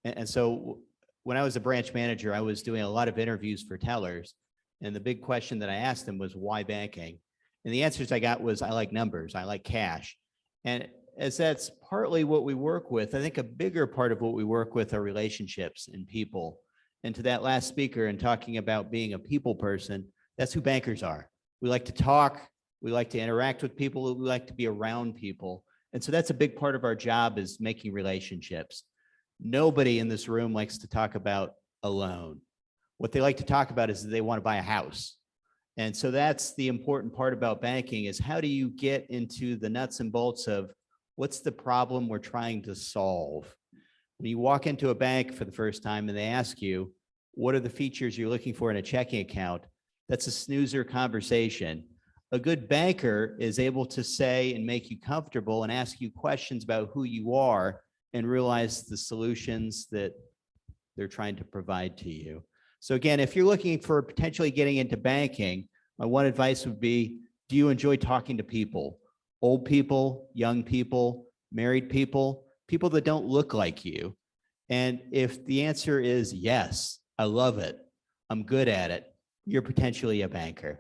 And so when I was a branch manager, I was doing a lot of interviews for tellers. And the big question that I asked them was, why banking? And the answers I got was, I like numbers, I like cash. And as that's partly what we work with, I think a bigger part of what we work with are relationships and people. And to that last speaker and talking about being a people person, that's who bankers are. We like to talk. We like to interact with people. We like to be around people. And so that's a big part of our job, is making relationships. Nobody in this room likes to talk about a loan. What they like to talk about is that they want to buy a house. And so that's the important part about banking, is how do you get into the nuts and bolts of what's the problem we're trying to solve? When you walk into a bank for the first time and they ask you, what are the features you're looking for in a checking account? That's a snoozer conversation. A good banker is able to say and make you comfortable and ask you questions about who you are and realize the solutions that they're trying to provide to you. So again, if you're looking for potentially getting into banking, my one advice would be, do you enjoy talking to people? Old people, young people, married people, people that don't look like you. And if the answer is yes, I love it, I'm good at it, you're potentially a banker.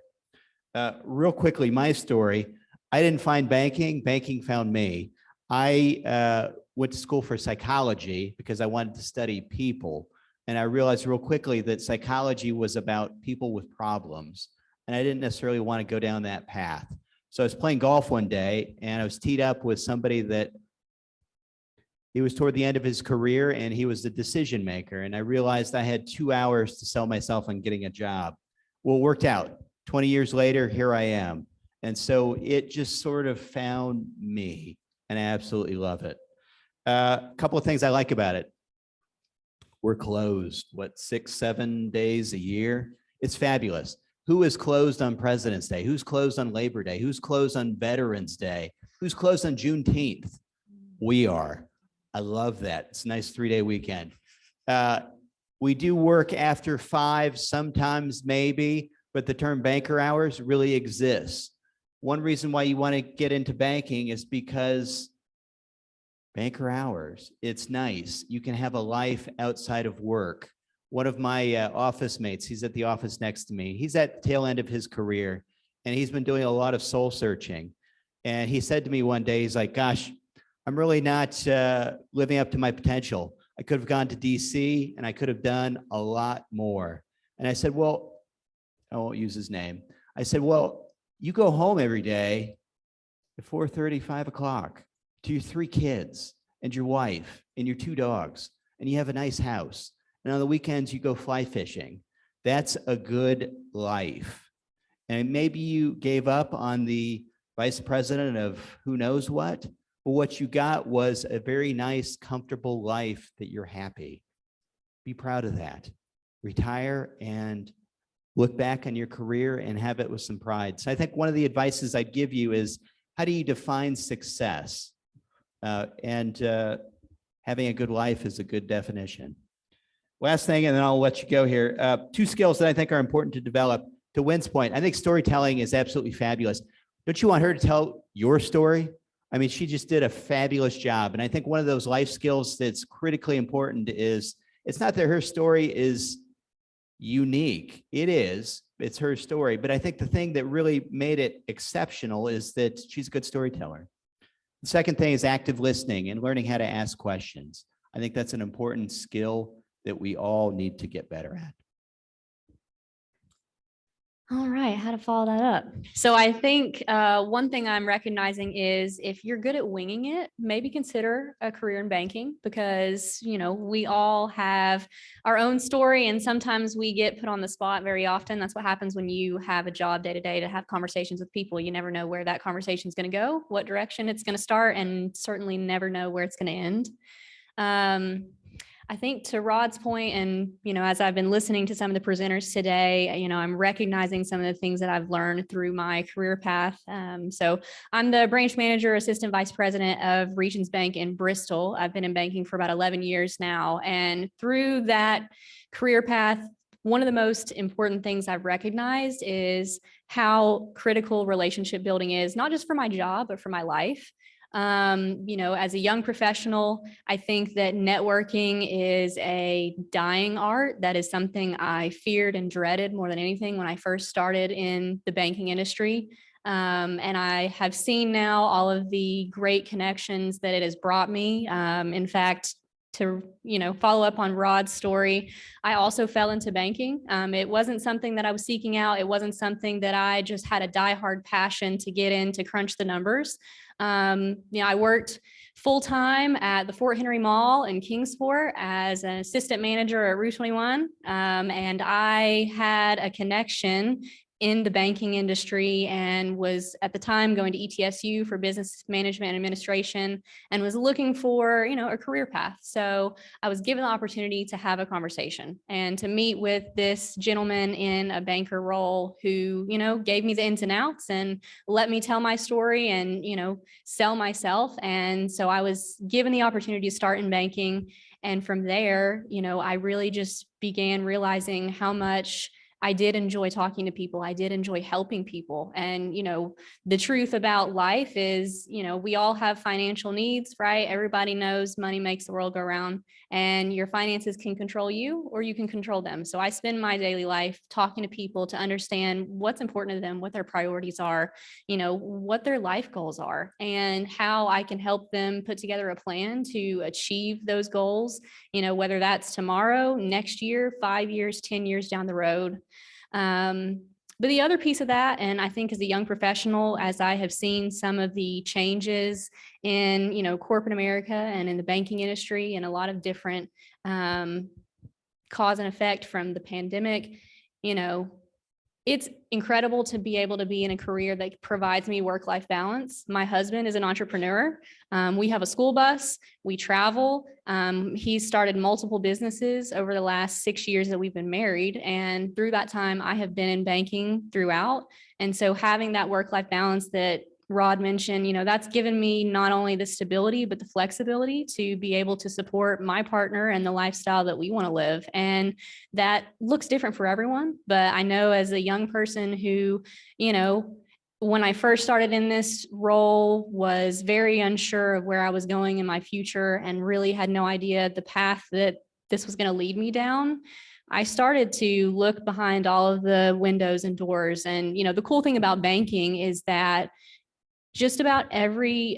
Real quickly, my story, I didn't find banking, banking found me. I went to school for psychology because I wanted to study people. And I realized real quickly that psychology was about people with problems. And I didn't necessarily want to go down that path. So I was playing golf one day and I was teed up with somebody that he was toward the end of his career and he was the decision maker. And I realized I had 2 hours to sell myself on getting a job. Well, it worked out. 20 years later, here I am. And so it just sort of found me and I absolutely love it. A couple of things I like about it. We're closed, what, 6-7 days a year? It's fabulous. Who is closed on President's Day? Who's closed on Labor Day? Who's closed on Veterans Day? Who's closed on Juneteenth? We are. I love that. It's a nice 3-day weekend. We do work after 5, sometimes maybe, but the term banker hours really exists. One reason why you want to get into banking is because banker hours, it's nice. You can have a life outside of work. One of my office mates, he's at the office next to me. He's at the tail end of his career and he's been doing a lot of soul searching. And he said to me one day, he's like, gosh, I'm really not living up to my potential. I could have gone to DC and I could have done a lot more. And I said, well, I won't use his name. I said, well, you go home every day at 4:30, 5 o'clock to your 3 kids and your wife and your 2 dogs, and you have a nice house. And on the weekends, you go fly fishing. That's a good life. And maybe you gave up on the vice president of who knows what, but what you got was a very nice, comfortable life that you're happy. Be proud of that. Retire and look back on your career and have it with some pride. So I think one of the advices I'd give you is, how do you define success? Having a good life is a good definition. Last thing, and then I'll let you go here. 2 skills that I think are important to develop. To Wynn's point, I think storytelling is absolutely fabulous. Don't you want her to tell your story? I mean, she just did a fabulous job. And I think one of those life skills that's critically important is, it's not that her story is unique. It is. It's her story. But I think the thing that really made it exceptional is that she's a good storyteller. The second thing is active listening and learning how to ask questions. I think that's an important skill that we all need to get better at. All right, how to follow that up. So I think one thing I'm recognizing is, if you're good at winging it, maybe consider a career in banking, because, you know, we all have our own story and sometimes we get put on the spot very often. That's what happens when you have a job day to day, to have conversations with people. You never know where that conversation is going to go, what direction it's going to start, and certainly never know where it's going to end. I think to Rod's point, and, you know, as I've been listening to some of the presenters today, you know, I'm recognizing some of the things that I've learned through my career path. So I'm the branch manager, assistant vice president of Regions Bank in Bristol. I've been in banking for about 11 years now. And through that career path, one of the most important things I've recognized is how critical relationship building is, not just for my job, but for my life. You know, as a young professional, I think that networking is a dying art. That is something I feared and dreaded more than anything when I first started in the banking industry. And I have seen now all of the great connections that it has brought me. In fact, to, you know, follow up on Rod's story, I also fell into banking. It wasn't something that I was seeking out. It wasn't something that I just had a diehard passion to get in to crunch the numbers. You know, I worked full-time at the Fort Henry Mall in Kingsport as an assistant manager at Route 21. And I had a connection in the banking industry and was at the time going to ETSU for business management and administration, and was looking for, you know, a career path. So I was given the opportunity to have a conversation and to meet with this gentleman in a banker role who, you know, gave me the ins and outs and let me tell my story and, you know, sell myself. And so I was given the opportunity to start in banking. And from there, you know, I really just began realizing how much I did enjoy talking to people. I did enjoy helping people. And, the truth about life is, we all have financial needs, right? Everybody knows money makes the world go round, and your finances can control you or you can control them. So I spend my daily life talking to people to understand what's important to them, what their priorities are, what their life goals are, and how I can help them put together a plan to achieve those goals, whether that's tomorrow, next year, 5 years, 10 years down the road. But the other piece of that, and I think as a young professional, as I have seen some of the changes in, corporate America and in the banking industry and a lot of different cause and effect from the pandemic, it's incredible to be able to be in a career that provides me work-life balance. My husband is an entrepreneur. We have a school bus. We travel. He's started multiple businesses over the last 6 years that we've been married. And through that time, I have been in banking throughout. And so having that work-life balance that Rod mentioned, that's given me not only the stability, but the flexibility to be able to support my partner and the lifestyle that we want to live. And that looks different for everyone. But I know as a young person who, when I first started in this role, was very unsure of where I was going in my future and really had no idea the path that this was going to lead me down, I started to look behind all of the windows and doors. And, the cool thing about banking is that just about every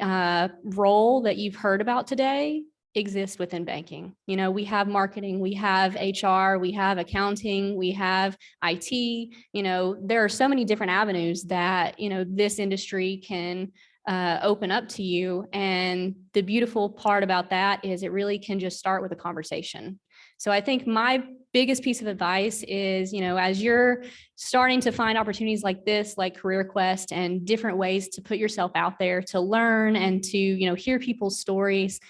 role that you've heard about today exists within banking. We have marketing, we have HR, we have accounting, we have IT. There are so many different avenues that, this industry can open up to you. And the beautiful part about that is it really can just start with a conversation. So I think my biggest piece of advice is, as you're starting to find opportunities like this, like CareerQuest, and different ways to put yourself out there to learn and to, hear people's stories,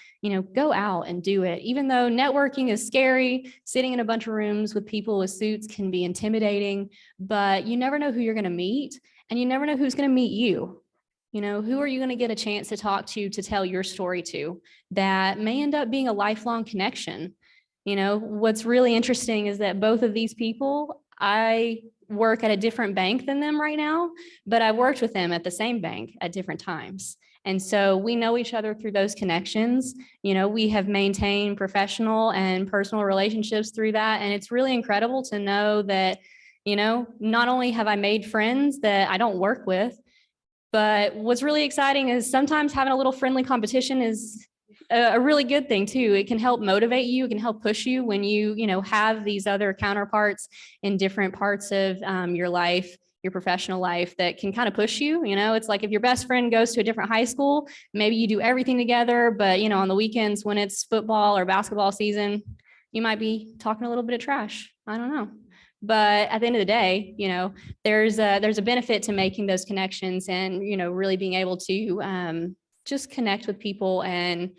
go out and do it. Even though networking is scary, sitting in a bunch of rooms with people with suits can be intimidating, but you never know who you're going to meet, and you never know who's going to meet you. Who are you going to get a chance to talk to tell your story to that may end up being a lifelong connection? What's really interesting is that both of these people, I work at a different bank than them right now, but I worked with them at the same bank at different times. And so we know each other through those connections. We have maintained professional and personal relationships through that. And it's really incredible to know that, not only have I made friends that I don't work with, but what's really exciting is sometimes having a little friendly competition is a really good thing too. It can help motivate you. It can help push you when you have these other counterparts in different parts of your life, your professional life, that can kind of push you. It's like if your best friend goes to a different high school, maybe you do everything together, but on the weekends when it's football or basketball season, you might be talking a little bit of trash. I don't know. But at the end of the day, there's a benefit to making those connections and, really being able to just connect with people and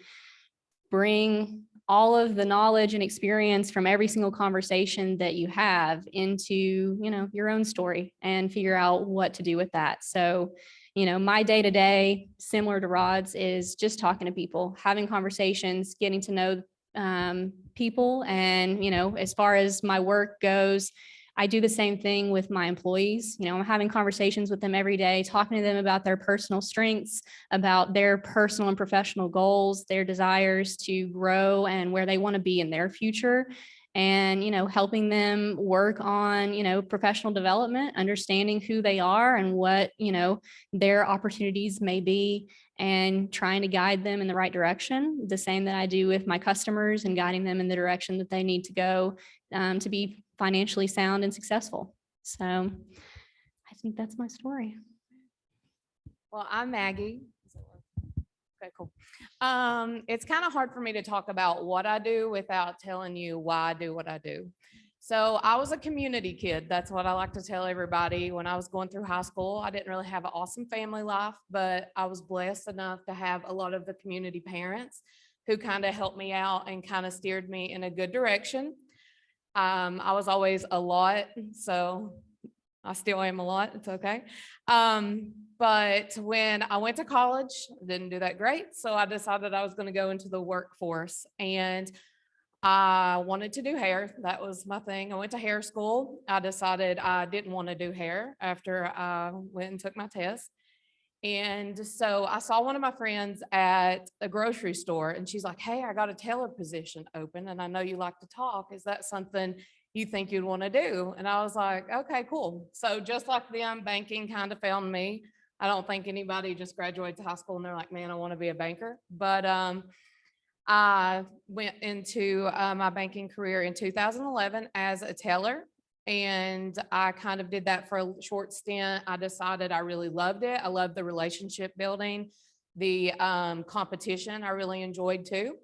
bring all of the knowledge and experience from every single conversation that you have into, your own story and figure out what to do with that. So, my day-to-day, similar to Rod's, is just talking to people, having conversations, getting to know people. And, as far as my work goes, I do the same thing with my employees. I'm having conversations with them every day, talking to them about their personal strengths, about their personal and professional goals, their desires to grow and where they want to be in their future. And, helping them work on, professional development, understanding who they are and what, their opportunities may be, and trying to guide them in the right direction. The same that I do with my customers and guiding them in the direction that they need to go to be financially sound and successful. So I think that's my story. Well, I'm Maggie. Okay, cool. It's kind of hard for me to talk about what I do without telling you why I do what I do. So I was a community kid. That's what I like to tell everybody. When I was going through high school, I didn't really have an awesome family life, but I was blessed enough to have a lot of the community parents who kind of helped me out and kind of steered me in a good direction. I was always a lot, so I still am a lot. It's okay. But when I went to college, didn't do that great. So I decided I was going to go into the workforce. And I wanted to do hair. That was my thing. I went to hair school. I decided I didn't want to do hair after I went and took my test. And so I saw one of my friends at a grocery store and she's like, hey, I got a teller position open and I know you like to talk. Is that something you think you'd want to do? And I was like, okay, cool. So just like them, banking kind of found me. I don't think anybody just graduates high school and they're like, man, I want to be a banker. But I went into my banking career in 2011 as a teller. And I kind of did that for a short stint. I decided I really loved it. I loved the relationship building, the competition I really enjoyed too.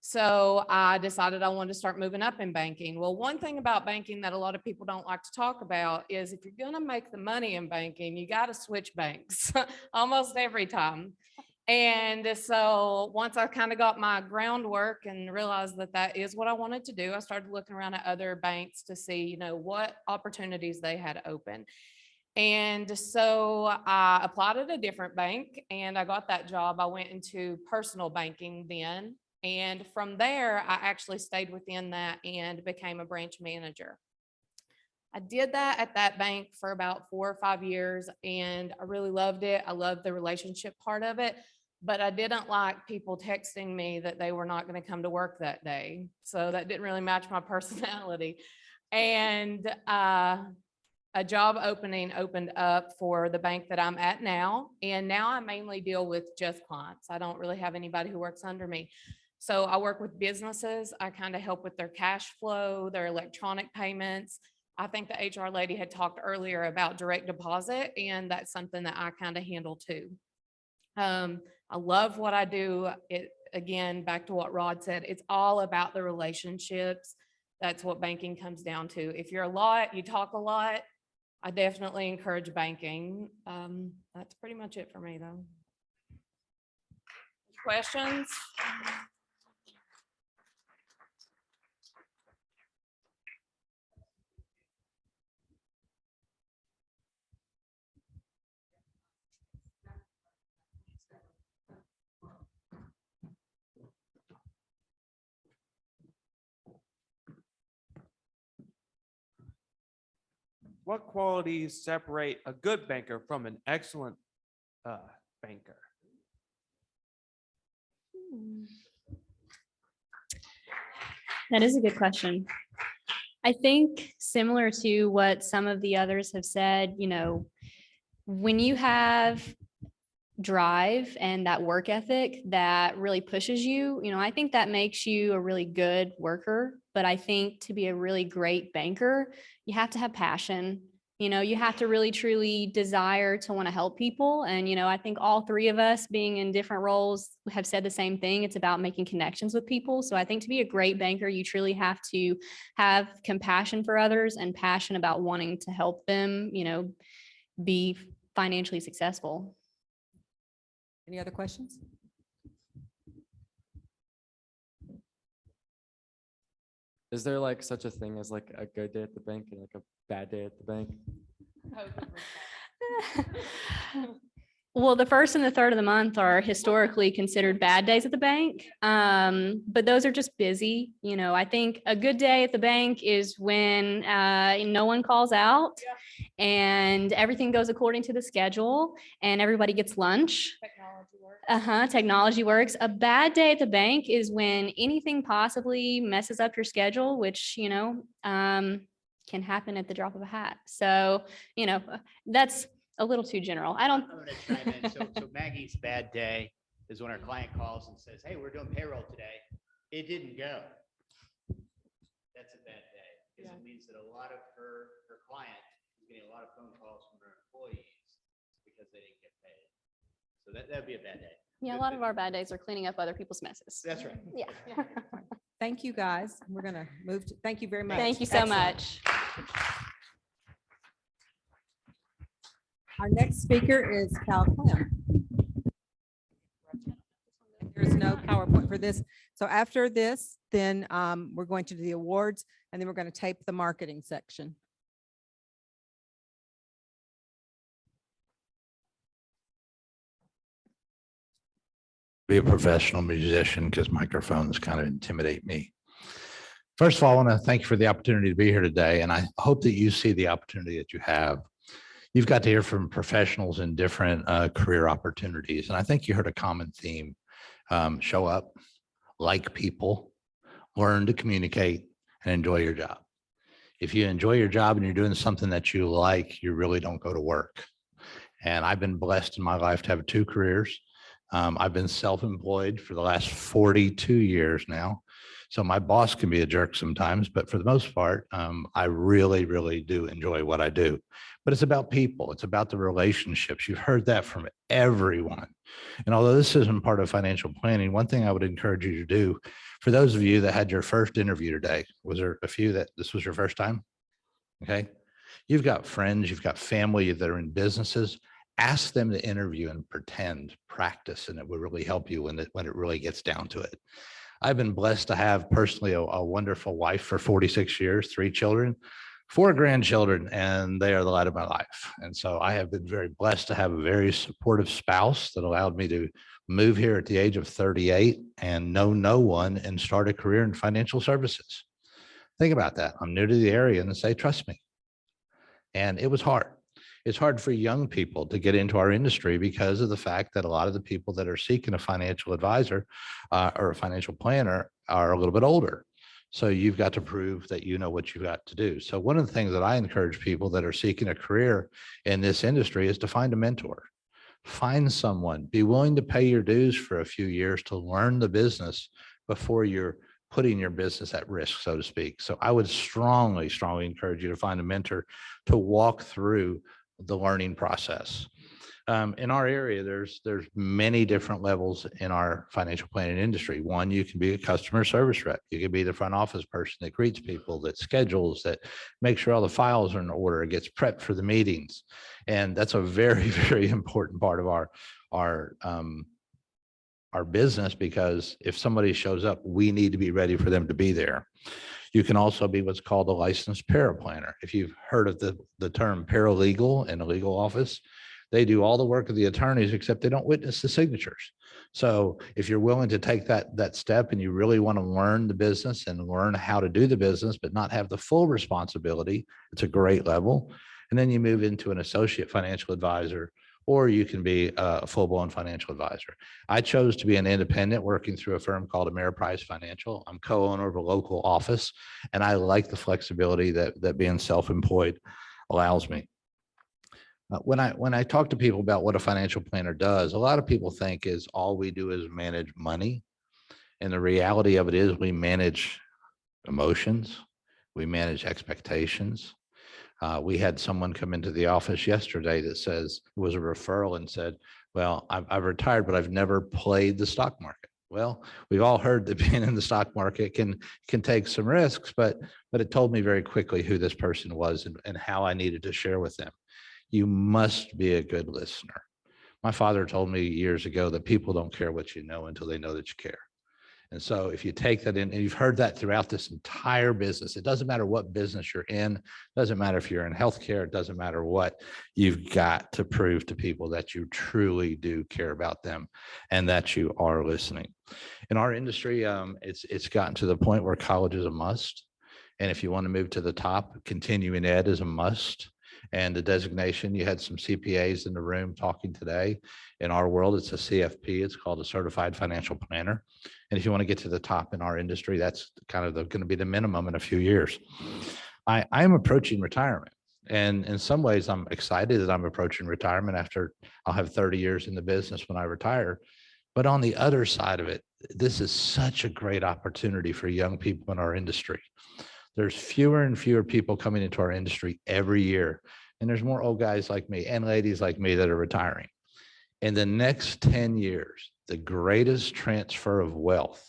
So I decided I wanted to start moving up in banking. Well, one thing about banking that a lot of people don't like to talk about is if you're going to make the money in banking, you got to switch banks almost every time. And so once I kind of got my groundwork and realized that that is what I wanted to do, I started looking around at other banks to see, you know, what opportunities they had open. And so I applied at a different bank and I got that job. I went into personal banking then. And from there, I actually stayed within that and became a branch manager. I did that at that bank for about 4 or 5 years and I really loved it. I loved the relationship part of it, but I didn't like people texting me that they were not going to come to work that day. So that didn't really match my personality. And a job opening opened up for the bank that I'm at now. And now I mainly deal with just clients. I don't really have anybody who works under me. So I work with businesses. I kind of help with their cash flow, their electronic payments. I think the HR lady had talked earlier about direct deposit, and that's something that I kind of handle too. I love what I do. It, again, back to what Rod said, it's all about the relationships. That's what banking comes down to. If you're a lot, you talk a lot, I definitely encourage banking. That's pretty much it for me though. Questions? What qualities separate a good banker from an excellent banker? That is a good question. I think similar to what some of the others have said, you know, when you have drive and that work ethic that really pushes you, you know, I think that makes you a really good worker. But I think to be a really great banker, you have to have passion. You know, you have to really truly desire to want to help people. And, you know, I think all three of us being in different roles have said the same thing. It's about making connections with people. So I think to be a great banker, you truly have to have compassion for others and passion about wanting to help them, you know, be financially successful. Any other questions? Is there like such a thing as like a good day at the bank and like a bad day at the bank? Well, the first and the third of the month are historically considered bad days at the bank. But those are just busy. You know, I think a good day at the bank is when no one calls out and everything goes according to the schedule and everybody gets lunch. Technology works. Technology works. A bad day at the bank is when anything possibly messes up your schedule, which, you know, can happen at the drop of a hat. So, you know, that's a little too general. I don't. I'm gonna chime in. So Maggie's bad day is when our client calls and says, hey, we're doing payroll today. It didn't go. That's a bad day because it means that a lot of her client is getting a lot of phone calls from her employees because they didn't get paid. So that'd be a bad day. Yeah, a lot of our bad days are cleaning up other people's messes. That's right. Yeah. Thank you, guys. We're going to move to, thank you very much. Thank you so Excellent. much. Our next speaker is Cal Clem. There's no PowerPoint for this. So after this, then we're going to do the awards and then we're going to tape the marketing section. Be a professional musician because microphones kind of intimidate me. First of all, I want to thank you for the opportunity to be here today, and I hope that you see the opportunity that you have. You've got to hear from professionals in different career opportunities, and I think you heard a common theme. Show up, like people, learn to communicate, and enjoy your job. If you enjoy your job and you're doing something that you like, you really don't go to work. And I've been blessed in my life to have 2 careers. I've been self-employed for the last 42 years now. So my boss can be a jerk sometimes, but for the most part, I really, really do enjoy what I do. But it's about people. It's about the relationships. You've heard that from everyone. And although this isn't part of financial planning, one thing I would encourage you to do, for those of you that had your first interview today, was there a few that this was your first time? Okay. You've got friends, you've got family that are in businesses. Ask them to interview and pretend, practice, and it will really help you when it really gets down to it. I've been blessed to have personally a wonderful wife for 46 years, 3 children, 4 grandchildren, and they are the light of my life. And so I have been very blessed to have a very supportive spouse that allowed me to move here at the age of 38 and know no one and start a career in financial services. Think about that. I'm new to the area and they say, trust me. And it was hard. It's hard for young people to get into our industry because of the fact that a lot of the people that are seeking a financial advisor or a financial planner are a little bit older. So you've got to prove that you know what you've got to do. So one of the things that I encourage people that are seeking a career in this industry is to find a mentor. Find someone, be willing to pay your dues for a few years to learn the business before you're putting your business at risk, so to speak. So I would strongly, strongly encourage you to find a mentor to walk through the learning process. In our area, there's many different levels in our financial planning industry. One, you can be a customer service rep. You can be the front office person that greets people, that schedules, that makes sure all the files are in order, gets prepped for the meetings. And that's a very, very important part of our business, because if somebody shows up, we need to be ready for them to be there. You can also be what's called a licensed paraplanner. If you've heard of the term paralegal in a legal office, they do all the work of the attorneys, except they don't witness the signatures. So if you're willing to take that step and you really want to learn the business and learn how to do the business, but not have the full responsibility, it's a great level. And then you move into an associate financial advisor, or you can be a full-blown financial advisor. I chose to be an independent working through a firm called Ameriprise Financial. I'm co-owner of a local office, and I like the flexibility that being self-employed allows me. When I talk to people about what a financial planner does, a lot of people think is all we do is manage money. And the reality of it is we manage emotions, we manage expectations. We had someone come into the office yesterday that says, it was a referral, and said, well, I've retired, but I've never played the stock market. Well, we've all heard that being in the stock market can take some risks, but it told me very quickly who this person was and how I needed to share with them. You must be a good listener. My father told me years ago that people don't care what you know until they know that you care. And so if you take that in, and you've heard that throughout this entire business, it doesn't matter what business you're in, doesn't matter if you're in healthcare, it doesn't matter what, you've got to prove to people that you truly do care about them and that you are listening. In our industry, it's gotten to the point where college is a must. And if you want to move to the top, continuing ed is a must. And the designation, you had some CPAs in the room talking today. In our world, it's a CFP. It's called a Certified Financial Planner. And if you want to get to the top in our industry, that's kind of going to be the minimum in a few years. I'm approaching retirement. And in some ways, I'm excited that I'm approaching retirement after I'll have 30 years in the business when I retire. But on the other side of it, this is such a great opportunity for young people in our industry. There's fewer and fewer people coming into our industry every year. And there's more old guys like me and ladies like me that are retiring. In the next 10 years, the greatest transfer of wealth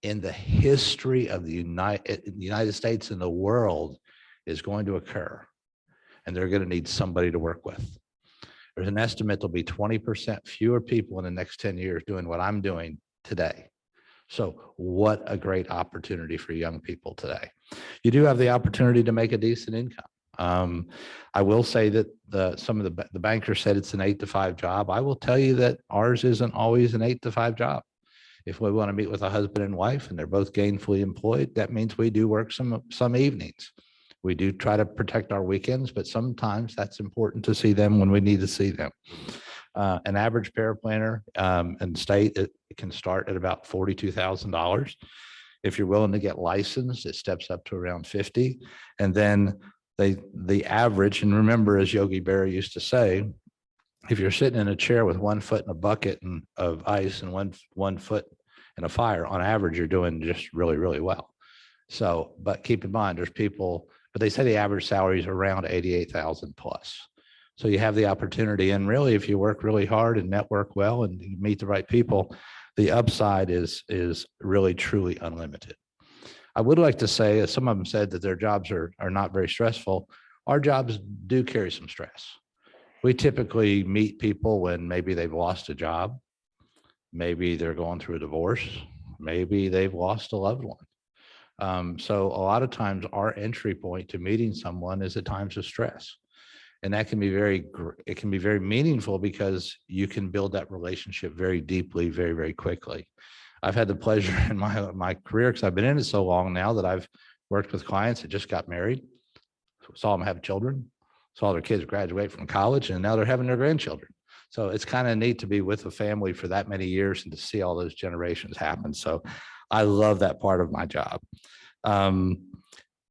in the history of the United States and the world is going to occur. And they're going to need somebody to work with. There's an estimate there'll be 20% fewer people in the next 10 years doing what I'm doing today. So what a great opportunity for young people today. You do have the opportunity to make a decent income. I will say that some of the bankers said it's an 8 to 5 job. I will tell you that ours isn't always an 8 to 5 job. If we want to meet with a husband and wife and they're both gainfully employed, that means we do work some evenings. We do try to protect our weekends, but sometimes that's important to see them when we need to see them. An average paraplanner in the state, it can start at about $42,000. If you're willing to get licensed, it steps up to around 50. And then the average, and remember, as Yogi Berra used to say, if you're sitting in a chair with 1 foot in a bucket of ice and one foot in a fire, on average, you're doing just really, really well. So, but keep in mind, there's people, but they say the average salary is around 88,000 plus. So you have the opportunity, and really, if you work really hard and network well and you meet the right people, the upside is really truly unlimited. I would like to say, as some of them said, that their jobs are not very stressful. Our jobs do carry some stress. We typically meet people when maybe they've lost a job, maybe they're going through a divorce, maybe they've lost a loved one. So a lot of times our entry point to meeting someone is at times of stress. And that can be it can be very meaningful because you can build that relationship very deeply, very, very quickly. I've had the pleasure in my career, because I've been in it so long now, that I've worked with clients that just got married, saw them have children, saw their kids graduate from college, and now they're having their grandchildren. So it's kind of neat to be with a family for that many years and to see all those generations happen. So I love that part of my job.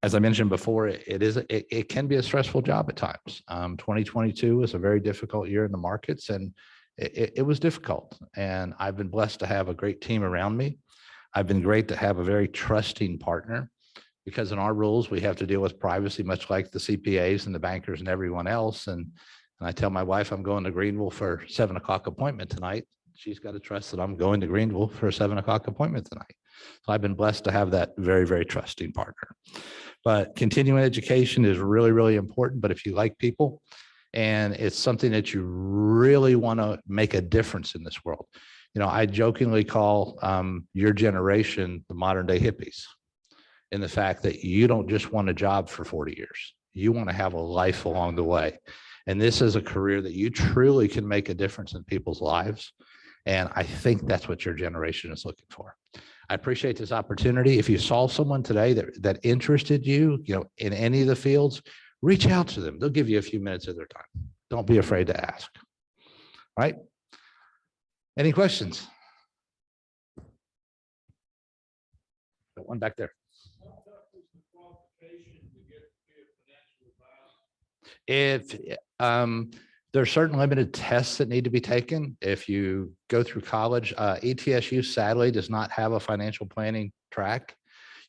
As I mentioned before, it can be a stressful job at times. 2022 was a very difficult year in the markets, and it was difficult. And I've been blessed to have a great team around me. I've been great to have a very trusting partner, because in our rules, we have to deal with privacy, much like the CPAs and the bankers and everyone else. And I tell my wife I'm going to Greenville for 7 o'clock appointment tonight. She's got to trust that I'm going to Greenville for a 7 o'clock appointment tonight. So I've been blessed to have that very, very trusting partner. But continuing education is really, really important. But if you like people and it's something that you really want to make a difference in this world, you know, I jokingly call your generation the modern day hippies, in the fact that you don't just want a job for 40 years. You want to have a life along the way. And this is a career that you truly can make a difference in people's lives. And I think that's what your generation is looking for. I appreciate this opportunity. If you saw someone today that interested you, in any of the fields, reach out to them. They'll give you a few minutes of their time. Don't be afraid to ask. All right? Any questions? Got one back there. If there's certain limited tests that need to be taken if you go through college. ETSU sadly does not have a financial planning track.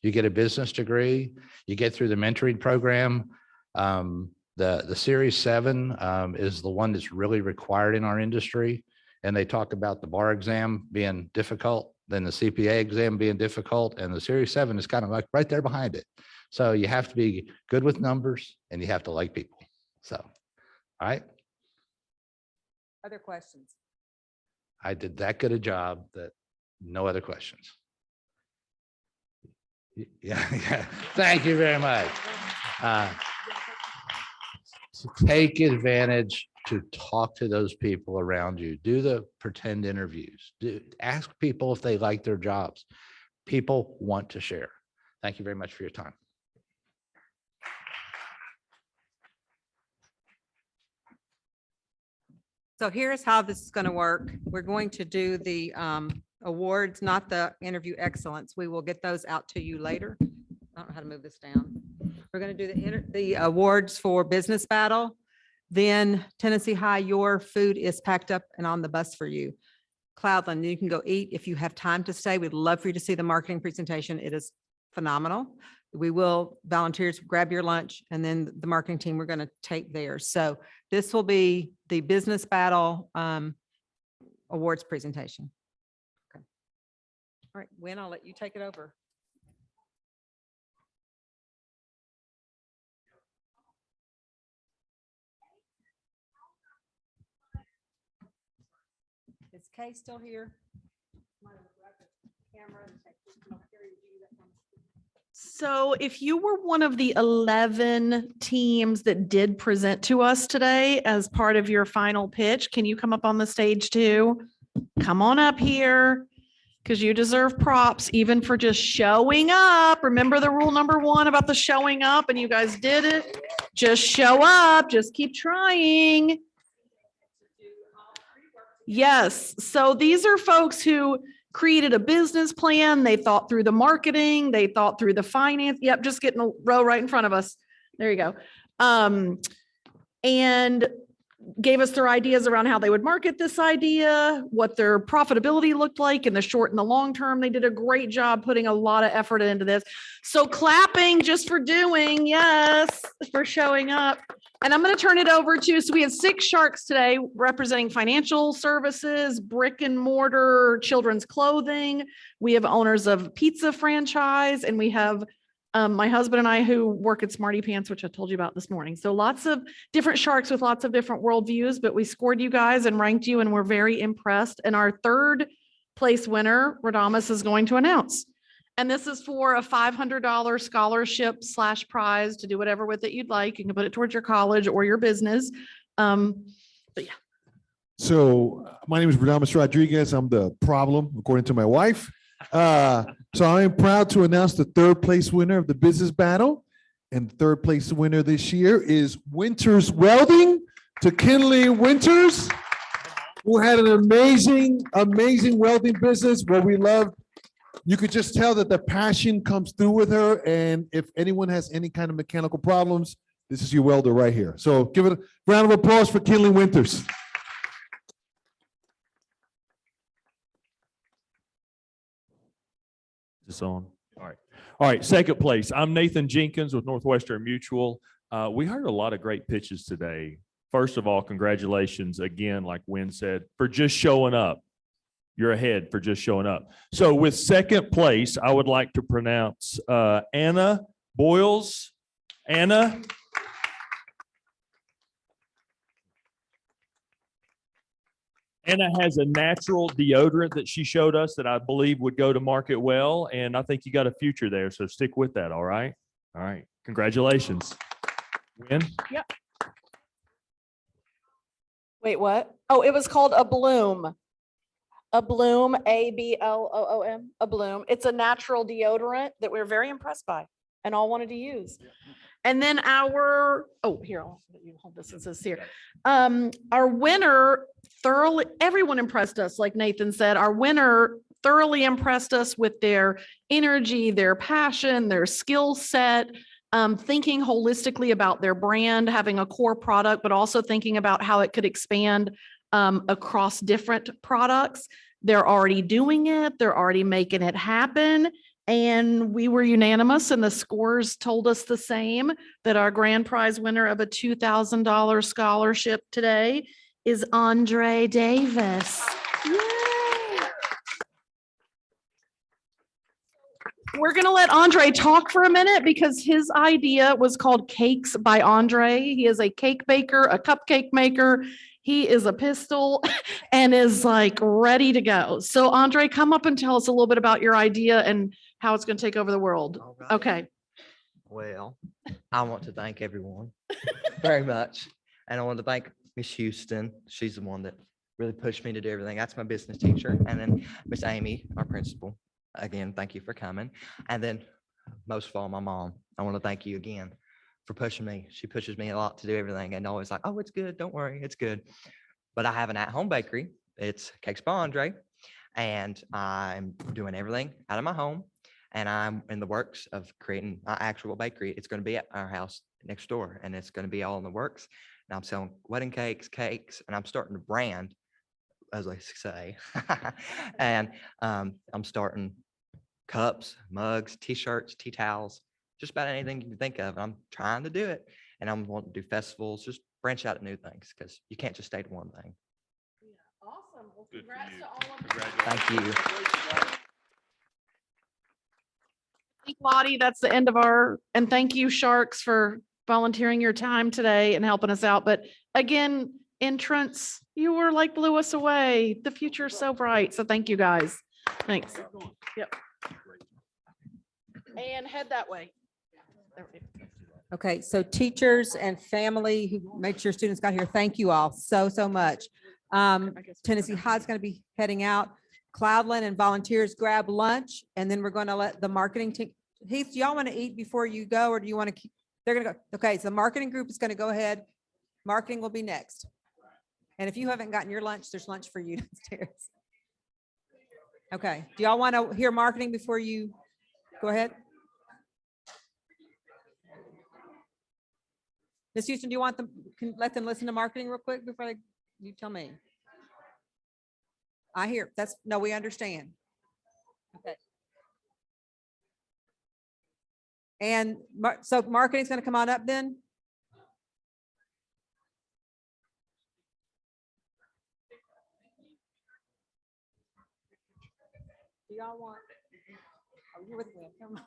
You get a business degree, you get through the mentoring program. The Series 7 is the one that's really required in our industry. And they talk about the bar exam being difficult, then the CPA exam being difficult, and the Series 7 is kind of like right there behind it. So you have to be good with numbers and you have to like people. So, all right. Other questions? I did that good a job that no other questions. Yeah. Thank you very much. Take advantage to talk to those people around you. Do the pretend interviews. Ask people if they like their jobs. People want to share. Thank you very much for your time. So here's how this is going to work. We're going to do the awards, not the interview excellence. We will get those out to you later. I don't know how to move this down. We're going to do the awards for Business Battle. Then Tennessee High, your food is packed up and on the bus for you. Cloudland, you can go eat if you have time to stay. We'd love for you to see the marketing presentation. It is phenomenal. We will, volunteers, grab your lunch, and then the marketing team, we're going to take theirs. So this will be the Business Battle awards presentation. Okay. All right, Wynn, I'll let you take it over. Is Kay still here? So if you were one of the 11 teams that did present to us today as part of your final pitch, can you come up on the stage too? Come on up here. because you deserve props even for just showing up. Remember the rule number 1 about the showing up, and you guys did it. Just show up, just keep trying. Yes, so these are folks who created a business plan. They thought through the marketing, they thought through the finance. Yep, just getting a row right in front of us. There you go. And gave us their ideas around how they would market this idea, what their profitability looked like in the short and the long term. They did a great job putting a lot of effort into this. So clapping just for doing, yes, for showing up. And I'm going to turn it over to, so we have 6 sharks today representing financial services, brick and mortar, children's clothing. We have owners of pizza franchise, and we have my husband and I who work at Smarty Pants, which I told you about this morning. So lots of different sharks with lots of different worldviews, but we scored you guys and ranked you, and we're very impressed. And our 3rd place winner, Radamas, is going to announce. And this is for a $500 scholarship / prize to do whatever with it you'd like. You can put it towards your college or your business. But yeah. So my name is Radamas Rodriguez. I'm the problem, according to my wife. So I am proud to announce the 3rd place winner of the business battle. And the 3rd place winner this year is Winters Welding, to Kinley Winters, who had an amazing welding business where we loved. You could just tell that the passion comes through with her. And if anyone has any kind of mechanical problems, this is your welder right here. So give it a round of applause for Kinley Winters. Is this on? All right. All right. 2nd place. I'm Nathan Jenkins with Northwestern Mutual. We heard a lot of great pitches today. First of all, congratulations again, like Wynn said, for just showing up. You're ahead for just showing up. So with 2nd place, I would like to pronounce Anna Boyles. Anna. Anna has a natural deodorant that she showed us that I believe would go to market well. And I think you got a future there. So stick with that. All right. All right. Congratulations. Win. Yep. Wait, what? Oh, it was called a Bloom. A Bloom, ABLOOM, a Bloom. It's a natural deodorant that we're very impressed by and all wanted to use. And then our, oh, here, I'll let you hold this since it's here. Our winner thoroughly, everyone impressed us, like Nathan said. Our winner thoroughly impressed us with their energy, their passion, their skill set, thinking holistically about their brand, having a core product, but also thinking about how it could expand across different products. They're already doing it. They're already making it happen. And we were unanimous, and the scores told us the same, that our grand prize winner of a $2,000 scholarship today is Andre Davis. Yay. We're going to let Andre talk for a minute because his idea was called Cakes by Andre. He is a cake baker, a cupcake maker. He is a pistol and is like ready to go. So Andre, come up and tell us a little bit about your idea and how it's going to take over the world. Right. Okay. Well, I want to thank everyone very much. And I want to thank Miss Houston. She's the one that really pushed me to do everything. That's my business teacher. And then Miss Amy, our principal. Again, thank you for coming. And then most of all, my mom. I want to thank you again for pushing me. She pushes me a lot to do everything and always like, oh, it's good. Don't worry. It's good. But I have an at-home bakery. It's Cakes by Andre. And I'm doing everything out of my home. And I'm in the works of creating my actual bakery. It's going to be at our house next door, and it's going to be all in the works. And I'm selling wedding cakes, and I'm starting to brand, as they say. And I'm starting cups, mugs, t-shirts, tea towels, just about anything you can think of. And I'm trying to do it. And I'm wanting to do festivals, just branch out to new things because you can't just stay to one thing. Yeah, awesome. Well, congrats you. to all of you. Thank you. Thank Lottie, that's the end of our, and thank you Sharks for volunteering your time today and helping us out. But again, entrance, you were like blew us away. The future is so bright. So thank you guys. Thanks. Yep. And head that way. There we go. Okay, so teachers and family who made sure students got here, thank you all so much. Tennessee High's going to be heading out. Cloudland and volunteers grab lunch, and then we're going to let the marketing team. Heath, do y'all want to eat before you go, or do you want to keep? They're going to go. Okay, so the marketing group is going to go ahead. Marketing will be next. And if you haven't gotten your lunch, there's lunch for you downstairs. Okay, do y'all want to hear marketing before you go ahead? Ms. Houston, do you want them, can let them listen to marketing real quick before you tell me? I hear, no, we understand. Okay. And so marketing's going to come on up then? Do y'all want? Oh, you're with me. Come on.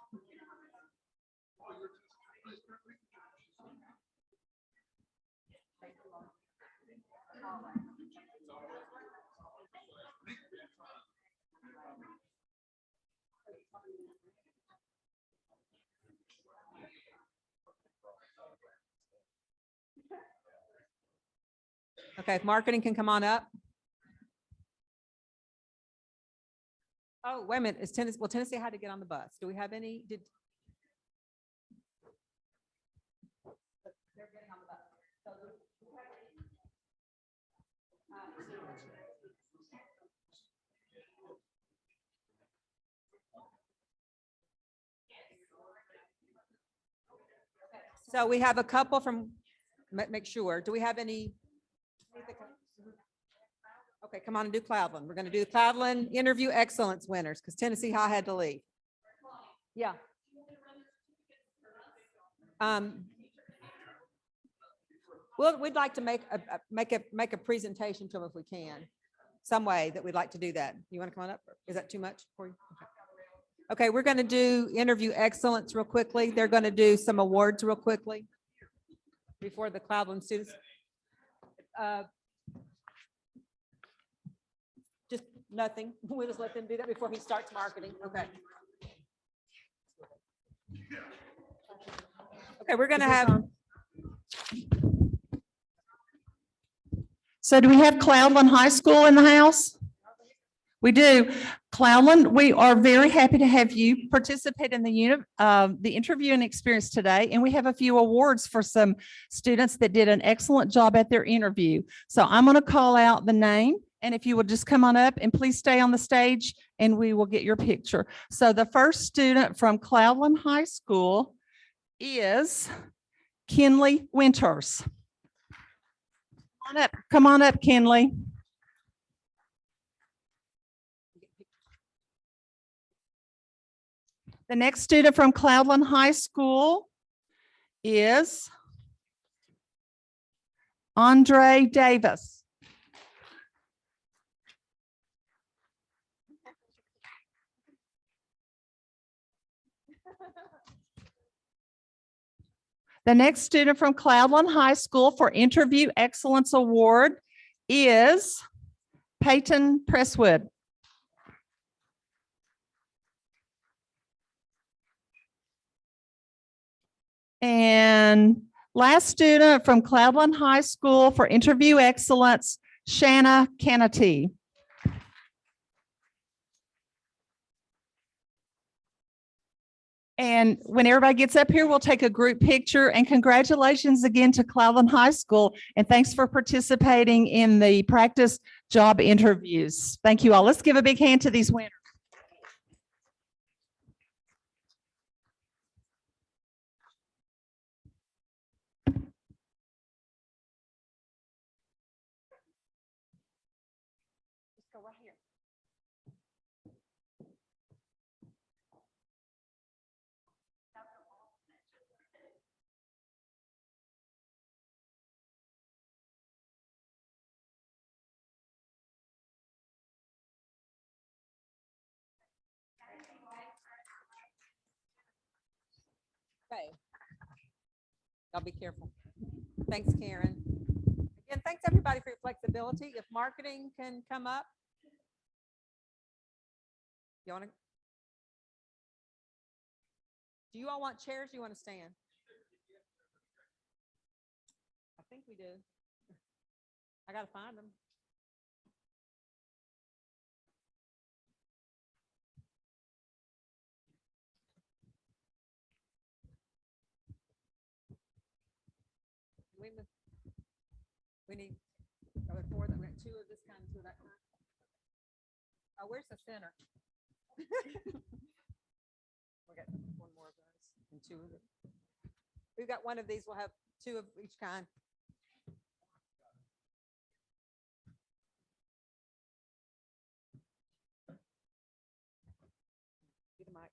Okay, if marketing can come on up. Oh, wait a minute. Is Tennessee, well, Tennessee had to get on the bus. Do we have any, they're getting on the bus. So we have a couple from, make sure, do we have any? Okay, come on and do Cloudland. We're going to do the Cloudland interview excellence winners because Tennessee High had to leave. Yeah. Well, we'd like to make a presentation to them if we can, some way that we'd like to do that. You want to come on up? Is that too much for you? Okay, we're going to do interview excellence real quickly. They're going to do some awards real quickly before the Cloudland students. Just nothing. We'll just let them do that before he starts marketing. Okay. Okay, we're going to have. So do we have Cloudland High School in the house? We do. Cloudland, we are very happy to have you participate in the interview and experience today. And we have a few awards for some students that did an excellent job at their interview. So I'm going to call out the name. And if you would just come on up and please stay on the stage and we will get your picture. So the first student from Cloudland High School is Kinley Winters. Come on up, Kinley. The next student from Cloudland High School is Andre Davis. The next student from Cloudland High School for Interview Excellence Award is Peyton Presswood. And last student from Cloudland High School for Interview Excellence, Shanna Canity. And when everybody gets up here, we'll take a group picture. And congratulations again to Cloudland High School. And thanks for participating in the practice job interviews. Thank you all. Let's give a big hand to these winners. Just go right here. Okay. Y'all be careful. Thanks, Karen. Again, thanks everybody for your flexibility. If marketing can come up. You want to? Do you all want chairs? Or you want to stand? I think we do. I got to find them. We need, are there four, we got two of this kind, two of that kind. Oh, where's the center? We got one more of those and two of them. We've got one of these, we'll have two of each kind. Get the mic.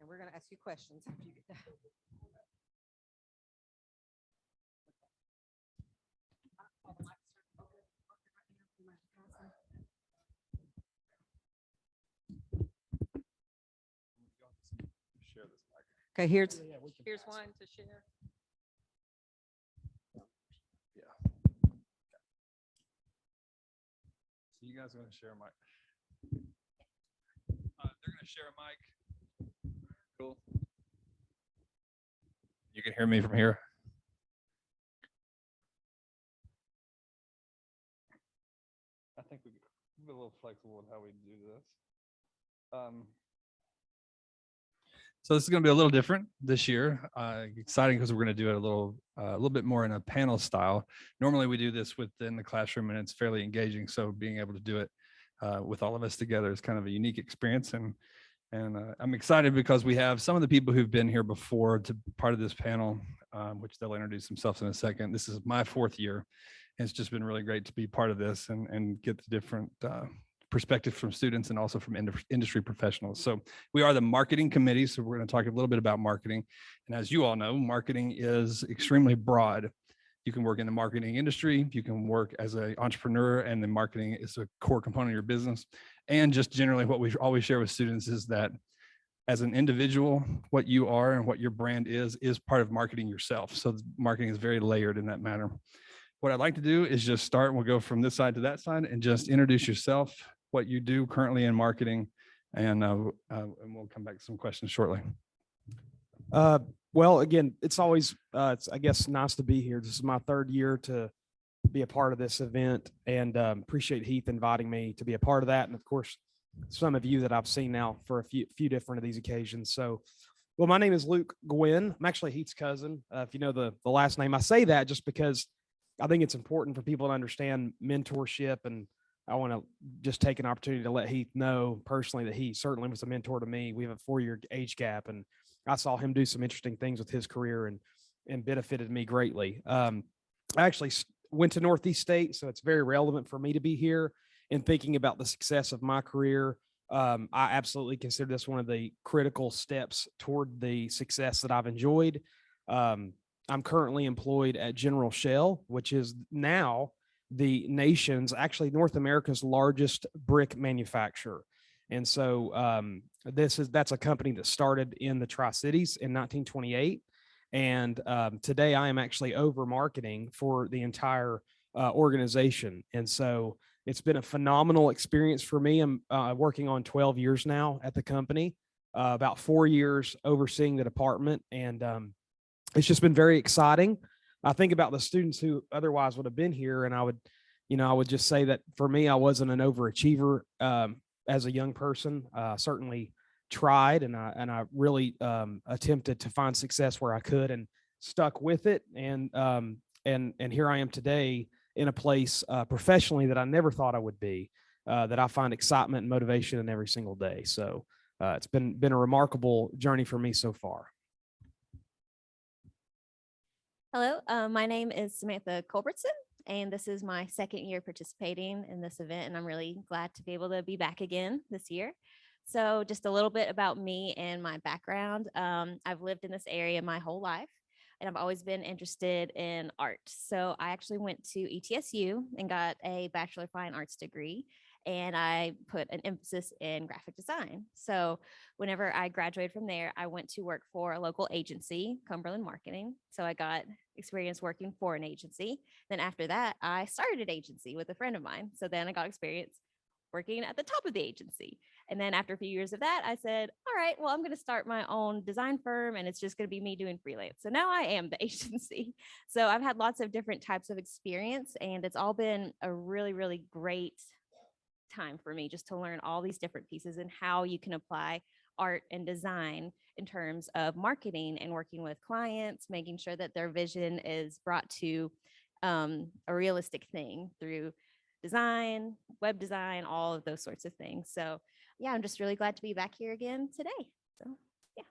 And we're gonna ask you questions after you get done. Share this mic. Okay, here's one to share. So you guys are going to share a mic. They're going to share a mic. Cool. You can hear me from here. I think we'll be a little flexible with how we do this. So this is going to be a little different this year. Exciting because we're going to do it a little bit more in a panel style. Normally we do this within the classroom and it's fairly engaging. So being able to do it with all of us together is kind of a unique experience. And I'm excited because we have some of the people who've been here before to part of this panel, which they'll introduce themselves in a second. This is my 4th year. And it's just been really great to be part of this and get the different perspective from students and also from industry professionals. So we are the marketing committee. So we're going to talk a little bit about marketing. And as you all know, marketing is extremely broad. You can work in the marketing industry, you can work as an entrepreneur, and then marketing is a core component of your business. And just generally what we always share with students is that as an individual, what you are and what your brand is part of marketing yourself. So marketing is very layered in that manner. What I'd like to do is just start, and we'll go from this side to that side and just introduce yourself, what you do currently in marketing, and we'll come back to some questions shortly. Well, again, it's always, it's, I guess, nice to be here. This is my 3rd year to be a part of this event, and appreciate Heath inviting me to be a part of that. And of course, some of you that I've seen now for a few different of these occasions. So, well, my name is Luke Gwynn. I'm actually Heath's cousin. If you know the last name, I say that just because I think it's important for people to understand mentorship, and I want to just take an opportunity to let Heath know personally that he certainly was a mentor to me. We have a 4-year age gap, and I saw him do some interesting things with his career and benefited me greatly. I actually went to Northeast State, so it's very relevant for me to be here and thinking about the success of my career. I absolutely consider this one of the critical steps toward the success that I've enjoyed. I'm currently employed at General Shell, which is now the nation's, actually North America's largest brick manufacturer. And so that's a company that started in the Tri-Cities in 1928. And today I am actually over marketing for the entire organization. And so it's been a phenomenal experience for me. I'm working on 12 years now at the company, about 4 years overseeing the department. And it's just been very exciting. I think about the students who otherwise would have been here, and I would just say that for me, I wasn't an overachiever as a young person. Certainly tried, and I really attempted to find success where I could and stuck with it. And here I am today in a place professionally that I never thought I would be, that I find excitement and motivation in every single day. So it's been a remarkable journey for me so far. Hello, my name is Samantha Culbertson, and this is my 2nd year participating in this event, and I'm really glad to be able to be back again this year. So just a little bit about me and my background. I've lived in this area my whole life, and I've always been interested in art. So I actually went to ETSU and got a Bachelor of Fine Arts degree, and I put an emphasis in graphic design. So whenever I graduated from there, I went to work for a local agency, Cumberland Marketing. So I got experience working for an agency. Then after that, I started an agency with a friend of mine. So then I got experience working at the top of the agency. And then after a few years of that, I said, all right, well, I'm going to start my own design firm, and it's just going to be me doing freelance. So now I am the agency. So I've had lots of different types of experience, and it's all been a really, really great time for me just to learn all these different pieces and how you can apply art and design in terms of marketing and working with clients, making sure that their vision is brought to a realistic thing through design, web design, all of those sorts of things. So yeah, I'm just really glad to be back here again today. So yeah.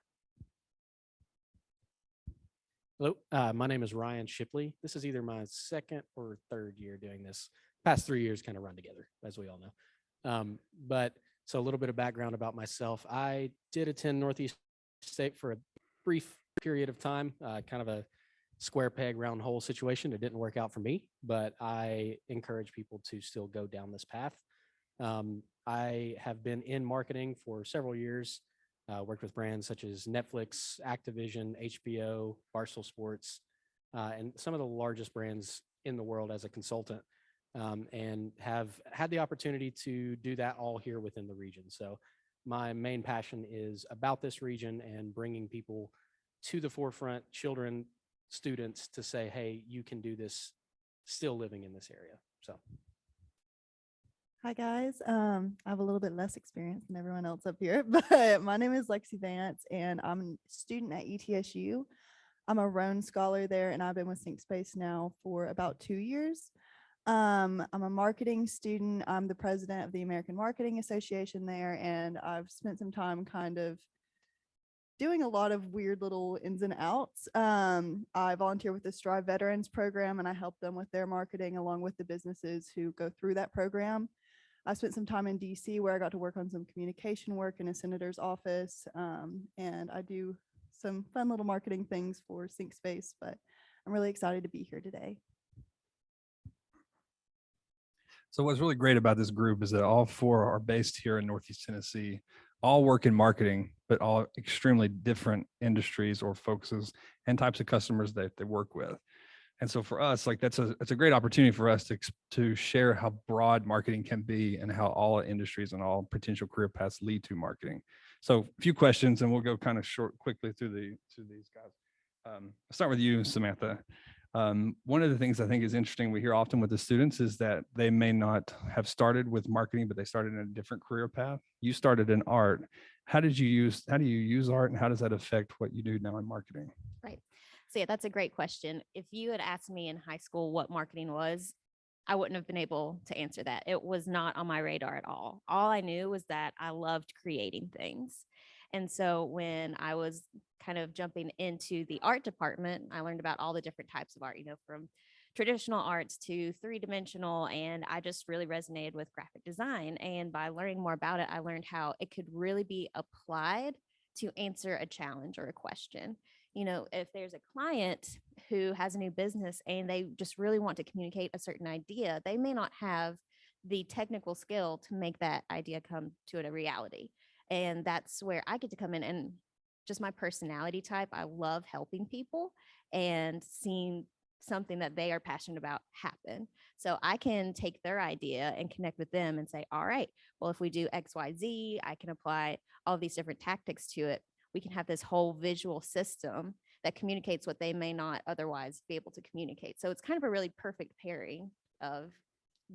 Hello, my name is Ryan Shipley. This is either my second or third year doing this. Past 3 years kind of run together, as we all know. But so a little bit of background about myself. I did attend Northeast State for a brief period of time, kind of a square peg round hole situation. It didn't work out for me, but I encourage people to still go down this path. I have been in marketing for several years, worked with brands such as Netflix, Activision, HBO, Barstool Sports, and some of the largest brands in the world as a consultant, and have had the opportunity to do that all here within the region. So my main passion is about this region and bringing people to the forefront, children, students, to say, hey, you can do this still living in this area. So. Hi guys, I have a little bit less experience than everyone else up here, but my name is Lexi Vance and I'm a student at ETSU. I'm a Roan Scholar there and I've been with ThinkSpace now for about 2 years. I'm a marketing student. I'm the president of the American Marketing Association there, and I've spent some time kind of doing a lot of weird little ins and outs. I volunteer with the Strive Veterans Program and I help them with their marketing along with the businesses who go through that program. I spent some time in DC where I got to work on some communication work in a senator's office, and I do some fun little marketing things for ThinkSpace, but I'm really excited to be here today. So what's really great about this group is that all four are based here in Northeast Tennessee, all work in marketing, but all extremely different industries or focuses and types of customers that they work with. And so for us, like it's a great opportunity for us to share how broad marketing can be and how all industries and all potential career paths lead to marketing. So a few questions and we'll go kind of quickly through these guys. I'll start with you, Samantha. One of the things I think is interesting we hear often with the students is that they may not have started with marketing, but they started in a different career path. You started in art. How do you use art and how does that affect what you do now in marketing? Right. So yeah, that's a great question. If you had asked me in high school what marketing was, I wouldn't have been able to answer that. It was not on my radar at all. All I knew was that I loved creating things. And so when I was kind of jumping into the art department, I learned about all the different types of art, from traditional arts to three-dimensional, and I just really resonated with graphic design. And by learning more about it, I learned how it could really be applied to answer a challenge or a question. If there's a client who has a new business and they just really want to communicate a certain idea, they may not have the technical skill to make that idea come to a reality. And that's where I get to come in, and just my personality type, I love helping people and seeing something that they are passionate about happen. So I can take their idea and connect with them and say, all right, well, if we do X, Y, Z, I can apply all these different tactics to it. We can have this whole visual system that communicates what they may not otherwise be able to communicate. So it's kind of a really perfect pairing of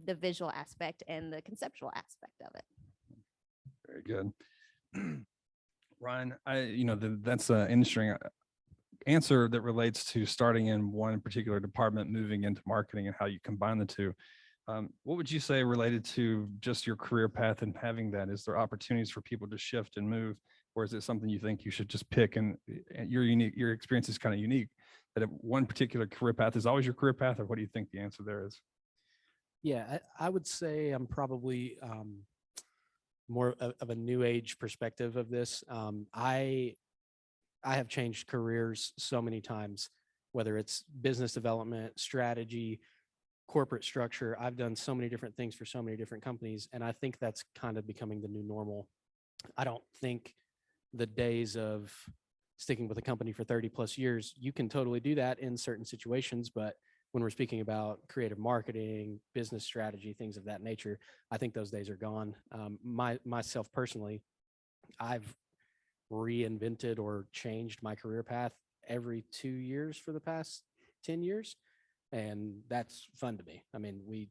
the visual aspect and the conceptual aspect of it. Very good. Ryan, that's an interesting answer that relates to starting in one particular department, moving into marketing and how you combine the two. What would you say related to just your career path and having that? Is there opportunities for people to shift and move? Or is it something you think you should just pick and your experience is kind of unique, that one particular career path is always your career path, or what do you think the answer there is? Yeah, I would say I'm probably more of a new age perspective of this. I have changed careers so many times, whether it's business development, strategy, corporate structure. I've done so many different things for so many different companies, and I think that's kind of becoming the new normal. I don't think the days of sticking with a company for 30 plus years, you can totally do that in certain situations, but when we're speaking about creative marketing, business strategy, things of that nature, I think those days are gone. Myself personally, I've reinvented or changed my career path every 2 years for the past 10 years. And that's fun to me. I mean, we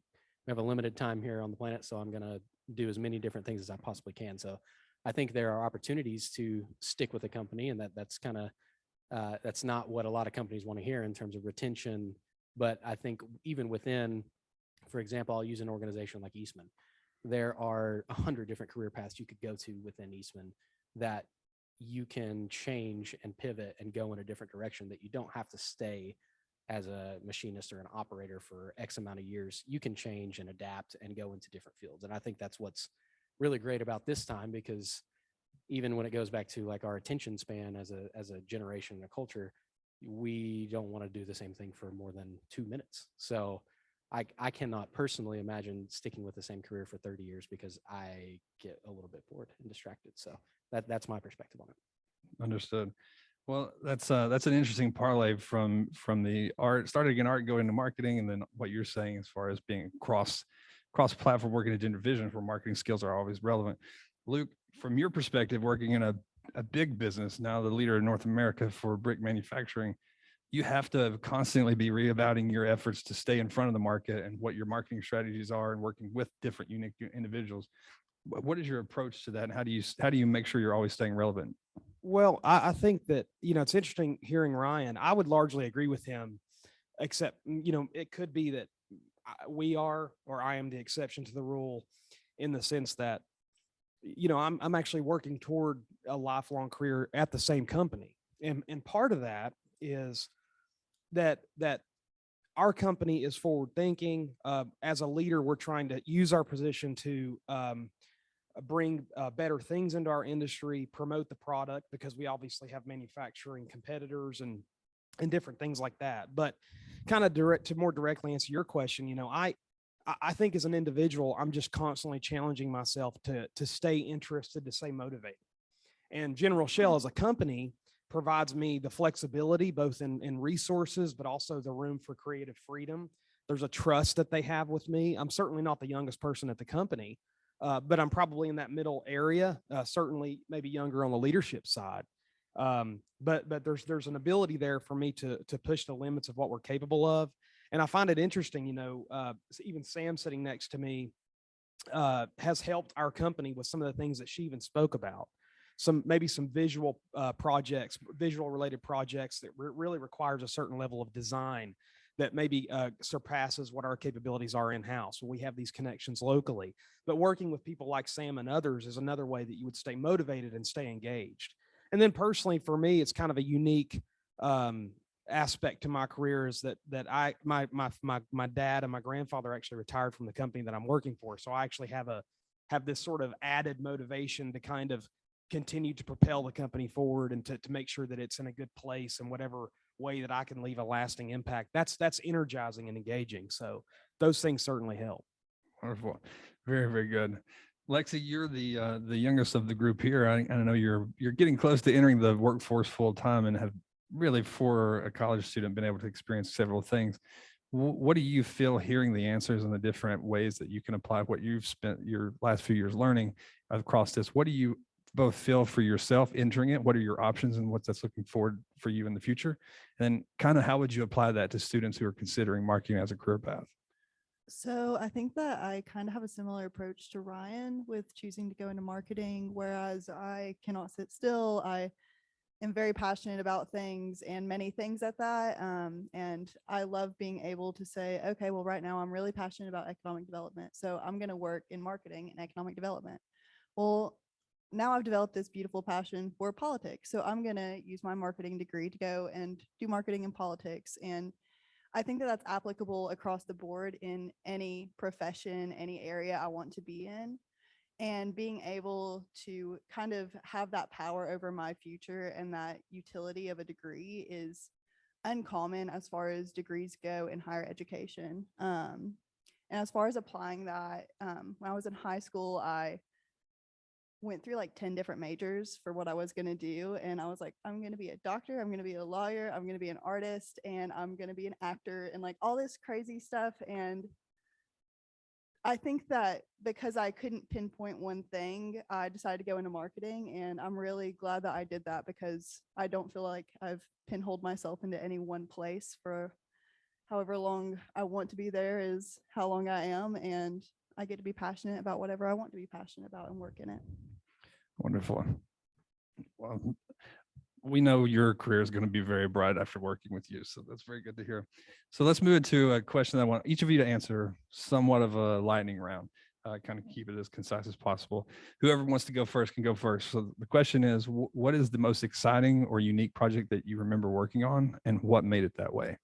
have a limited time here on the planet, so I'm going to do as many different things as I possibly can. So I think there are opportunities to stick with a company, and that's kind of, that's not what a lot of companies want to hear in terms of retention, But I think even within, for example, I'll use an organization like Eastman. There are 100 different career paths you could go to within Eastman that you can change and pivot and go in a different direction, that you don't have to stay as a machinist or an operator for X amount of years. You can change and adapt and go into different fields. And I think that's what's really great about this time, because even when it goes back to like our attention span as a generation and a culture, we don't want to do the same thing for more than 2 minutes. So I cannot personally imagine sticking with the same career for 30 years, because I get a little bit bored and distracted. So that's my perspective on it. Understood. Well, that's an interesting parlay from the art, starting in art, going into marketing, and then what you're saying as far as being cross platform, working in different divisions where marketing skills are always relevant. Luke, from your perspective, working in a big business, now the leader in North America for brick manufacturing, you have to constantly be reevaluating your efforts to stay in front of the market and what your marketing strategies are, and working with different unique individuals. What is your approach to that, and how do you make sure you're always staying relevant? Well, I think that, it's interesting hearing Ryan. I would largely agree with him, except, it could be that we are, or I am the exception to the rule, in the sense that, I'm actually working toward a lifelong career at the same company. And part of that is that our company is forward thinking. As a leader, we're trying to use our position to bring better things into our industry, promote the product, because we obviously have manufacturing competitors and different things like that. But kind of more directly answer your question, I think as an individual, I'm just constantly challenging myself to stay interested, to stay motivated. And General Shell as a company provides me the flexibility, both in resources, but also the room for creative freedom. There's a trust that they have with me. I'm certainly not the youngest person at the company, but I'm probably in that middle area, certainly maybe younger on the leadership side. But there's an ability there for me to push the limits of what we're capable of. And I find it interesting, even Sam sitting next to me has helped our company with some of the things that she even spoke about. Maybe some visual projects, visual related projects that really requires a certain level of design that maybe surpasses what our capabilities are in-house. We have these connections locally, but working with people like Sam and others is another way that you would stay motivated and stay engaged. And then personally, for me, it's kind of a unique aspect to my career, is that my dad and my grandfather actually retired from the company that I'm working for. So I actually have this sort of added motivation to kind of continue to propel the company forward and to make sure that it's in a good place in whatever way that I can leave a lasting impact. That's energizing and engaging. So those things certainly help. Wonderful. Very, very good. Lexi, you're the youngest of the group here. I know you're getting close to entering the workforce full time, and have really, for a college student, been able to experience several things. What do you feel hearing the answers and the different ways that you can apply what you've spent your last few years learning across this? What do you both feel for yourself entering it? What are your options and what's that's looking forward for you in the future? And then kind of how would you apply that to students who are considering marketing as a career path? So I think that I kind of have a similar approach to Ryan with choosing to go into marketing, whereas I cannot sit still. I am very passionate about things, and many things at that. And I love being able to say, okay, well, right now I'm really passionate about economic development, so I'm going to work in marketing and economic development. Well, now I've developed this beautiful passion for politics, so I'm going to use my marketing degree to go and do marketing in politics. And I think that that's applicable across the board in any profession, any area I want to be in. And being able to kind of have that power over my future and that utility of a degree is uncommon as far as degrees go in higher education. And as far as applying that, when I was in high school, I went through like 10 different majors for what I was going to do. And I was like, I'm going to be a doctor, I'm going to be a lawyer, I'm going to be an artist, and I'm going to be an actor, and like all this crazy stuff. And I think that because I couldn't pinpoint one thing, I decided to go into marketing, and I'm really glad that I did that, because I don't feel like I've pinholed myself into any one place for however long I want to be there is how long I am, and I get to be passionate about whatever I want to be passionate about and work in it. Wonderful. Well, we know your career is going to be very bright after working with you. So that's very good to hear. So let's move into a question that I want each of you to answer, somewhat of a lightning round. Kind of keep it as concise as possible. Whoever wants to go first can go first. So the question is, what is the most exciting or unique project that you remember working on, and what made it that way?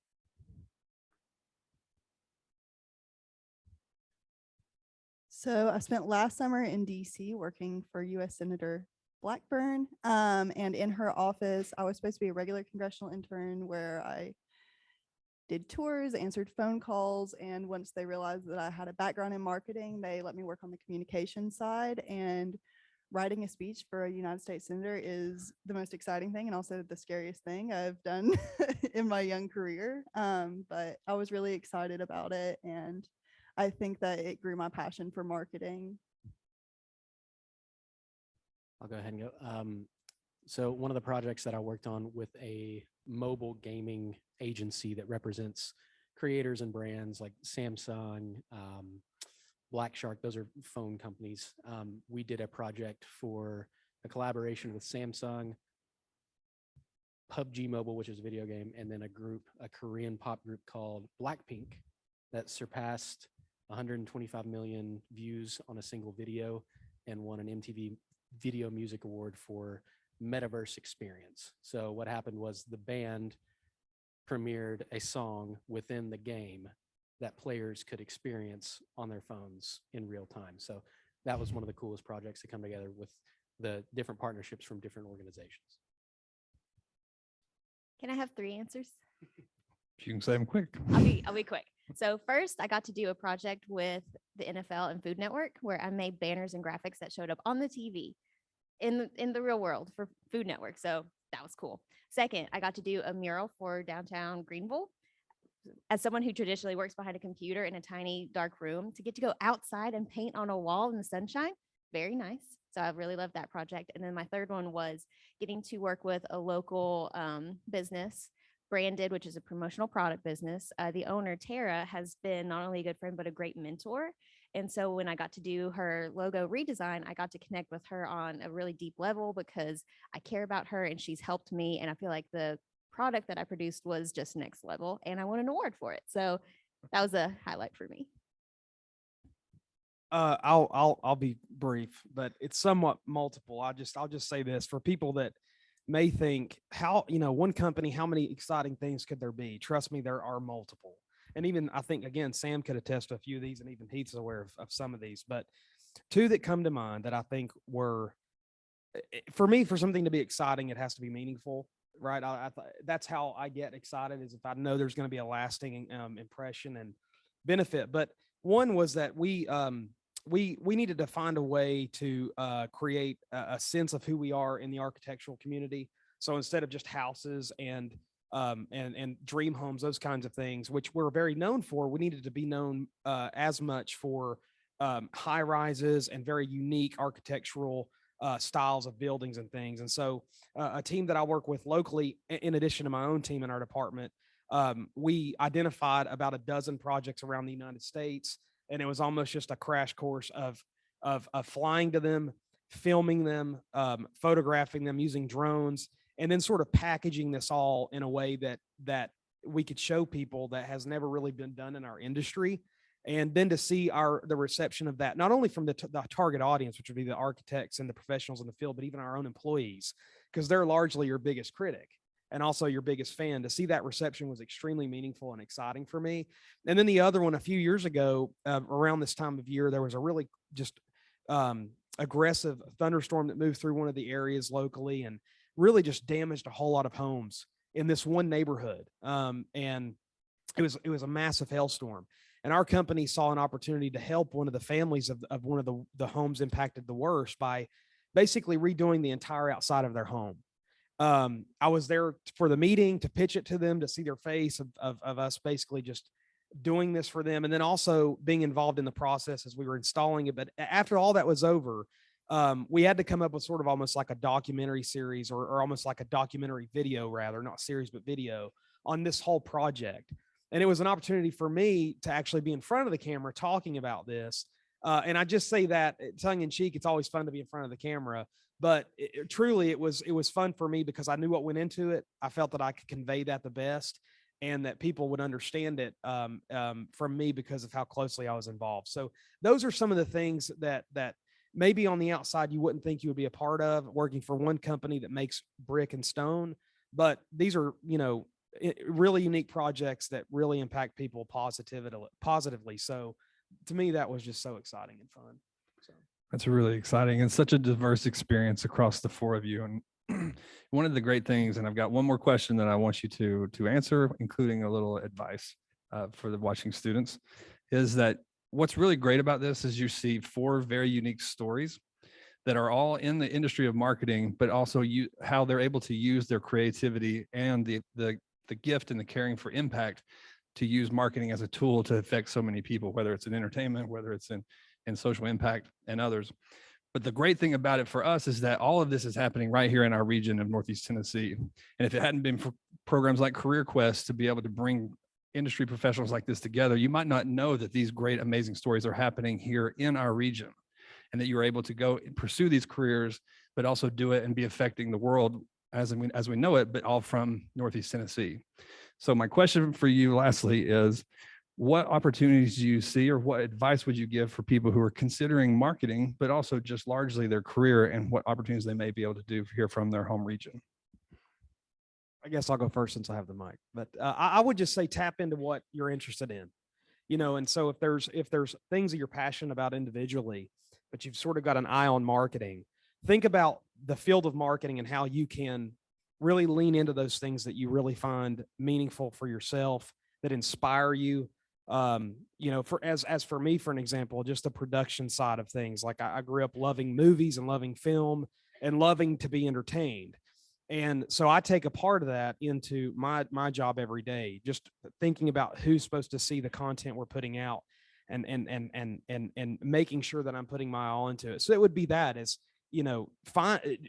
So I spent last summer in DC working for U.S. Senator Blackburn. And in her office, I was supposed to be a regular congressional intern where I did tours, answered phone calls. And once they realized that I had a background in marketing, they let me work on the communication side. And writing a speech for a United States Senator is the most exciting thing and also the scariest thing I've done in my young career. But I was really excited about it. And I think that it grew my passion for marketing. I'll go ahead and go. So one of the projects that I worked on with a mobile gaming agency that represents creators and brands like Samsung, Black Shark, those are phone companies. We did a project for a collaboration with Samsung, PUBG Mobile, which is a video game, and then a Korean pop group called Blackpink that surpassed 125 million views on a single video and won an MTV Video Music Award for Metaverse Experience. So what happened was the band premiered a song within the game that players could experience on their phones in real time. So that was one of the coolest projects to come together with the different partnerships from different organizations. Can I have 3 answers? If you can say them quick. I'll be quick. So first, I got to do a project with the NFL and Food Network where I made banners and graphics that showed up on the TV in the real world for Food Network. So that was cool. Second, I got to do a mural for downtown Greenville. As someone who traditionally works behind a computer in a tiny dark room, to get to go outside and paint on a wall in the sunshine, very nice. So I really loved that project. And then my third one was getting to work with a local business, Branded, which is a promotional product business. The owner, Tara, has been not only a good friend, but a great mentor. And so when I got to do her logo redesign, I got to connect with her on a really deep level because I care about her and she's helped me. And I feel like the product that I produced was just next level and I won an award for it. So that was a highlight for me. I'll be brief, but it's somewhat multiple. I'll just say this for people that may think one company, how many exciting things could there be? Trust me, there are multiple. And even I think, again, Sam could attest to a few of these and even Heath's aware of some of these, but 2 that come to mind that I think were, for me, for something to be exciting, it has to be meaningful, right? That's how I get excited, is if I know there's going to be a lasting impression and benefit. But one was that we needed to find a way to create a sense of who we are in the architectural community. So instead of just houses and dream homes, those kinds of things, which we're very known for, we needed to be known as much for high rises and very unique architectural styles of buildings and things. And so a team that I work with locally, in addition to my own team in our department, we identified about a dozen projects around the United States. And it was almost just a crash course of flying to them, filming them, photographing them using drones, and then sort of packaging this all in a way that we could show people that has never really been done in our industry. And then to see the reception of that, not only from the target audience, which would be the architects and the professionals in the field, but even our own employees, because they're largely your biggest critic and also your biggest fan. To see that reception was extremely meaningful and exciting for me. And then the other one, a few years ago, around this time of year, there was a really just aggressive thunderstorm that moved through one of the areas locally and really just damaged a whole lot of homes in this one neighborhood. And it was a massive hailstorm. And our company saw an opportunity to help one of the families of one of the homes impacted the worst by basically redoing the entire outside of their home. I was there for the meeting to pitch it to them, to see their face of us basically just doing this for them. And then also being involved in the process as we were installing it. But after all that was over, we had to come up with sort of almost like a documentary series or almost like a documentary video, rather, not series, but video on this whole project. And it was an opportunity for me to actually be in front of the camera talking about this And I just say that tongue in cheek. It's always fun to be in front of the camera, but truly it was fun for me because I knew what went into it. I felt that I could convey that the best and that people would understand it from me because of how closely I was involved. So those are some of the things that maybe on the outside you wouldn't think you would be a part of, working for one company that makes brick and stone. But these are, really unique projects that really impact people positively. So to me, that was just so exciting and fun. So That's really exciting and such a diverse experience across the four of you. And one of the great things, and I've got one more question that I want you to answer, including a little advice for the watching students, is that what's really great about this is you see four very unique stories that are all in the industry of marketing, but also how they're able to use their creativity and the gift and the caring for impact to use marketing as a tool to affect so many people, whether it's in entertainment, whether it's in social impact and others. But the great thing about it for us is that all of this is happening right here in our region of Northeast Tennessee. And if it hadn't been for programs like CareerQuest to be able to bring industry professionals like this together, you might not know that these great, amazing stories are happening here in our region, and that you're able to go and pursue these careers, but also do it and be affecting the world as we know it, but all from Northeast Tennessee. So my question for you lastly is, what opportunities do you see, or what advice would you give for people who are considering marketing, but also just largely their career, and what opportunities they may be able to do here from their home region? I guess I'll go first since I have the mic, but I would just say tap into what you're interested in, and so if there's things that you're passionate about individually, but you've sort of got an eye on marketing, think about the field of marketing and how you can really lean into those things that you really find meaningful for yourself, that inspire you. For me, for an example, just the production side of things. Like I grew up loving movies and loving film and loving to be entertained. And so I take a part of that into my job every day, just thinking about who's supposed to see the content we're putting out and making sure that I'm putting my all into it. So it would be that is,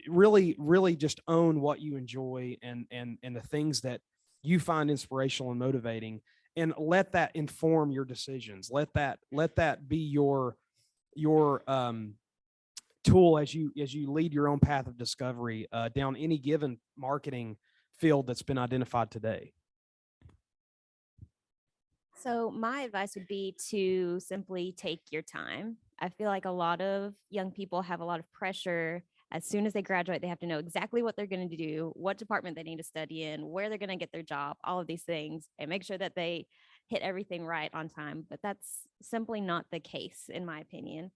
really just own what you enjoy and the things that you find inspirational and motivating, and let that inform your decisions. Let that be your tool as you lead your own path of discovery down any given marketing field that's been identified today. So my advice would be to simply take your time. I feel like a lot of young people have a lot of pressure. As soon as they graduate, they have to know exactly what they're going to do, what department they need to study in, where they're going to get their job, all of these things, and make sure that they hit everything right on time. But that's simply not the case, in my opinion.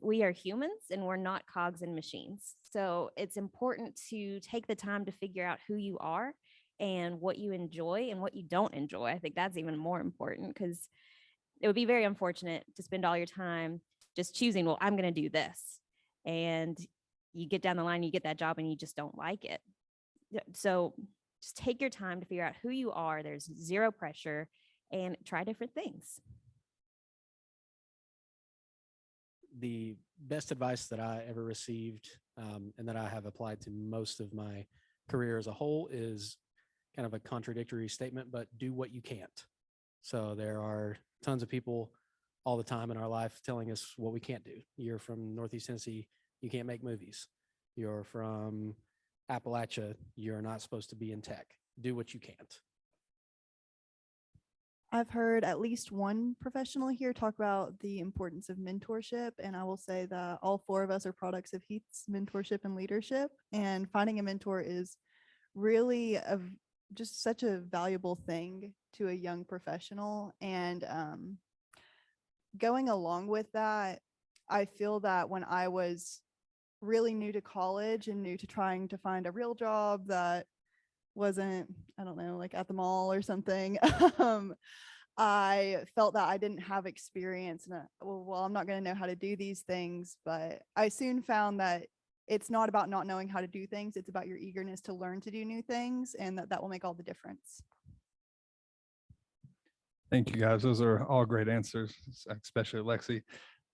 We are humans and we're not cogs in machines. So it's important to take the time to figure out who you are and what you enjoy and what you don't enjoy. I think that's even more important, because it would be very unfortunate to spend all your time just choosing, well, I'm going to do this. And you get down the line, you get that job and you just don't like it. So just take your time to figure out who you are. There's zero pressure, and try different things. The best advice that I ever received and that I have applied to most of my career as a whole is kind of a contradictory statement, but do what you can't. So there are tons of people all the time in our life telling us what we can't do. You're from Northeast Tennessee, you can't make movies. You're from Appalachia, you're not supposed to be in tech. Do what you can't. I've heard at least one professional here talk about the importance of mentorship, and I will say that all four of us are products of Heath's mentorship and leadership, and finding a mentor is really just such a valuable thing to a young professional. And going along with that, I feel that when I was really new to college and new to trying to find a real job that wasn't, I don't know, like at the mall or something, I felt that I didn't have experience, and well, I'm not going to know how to do these things. But I soon found that it's not about not knowing how to do things. It's about your eagerness to learn to do new things, and that will make all the difference. Thank you, guys. Those are all great answers, especially Lexi.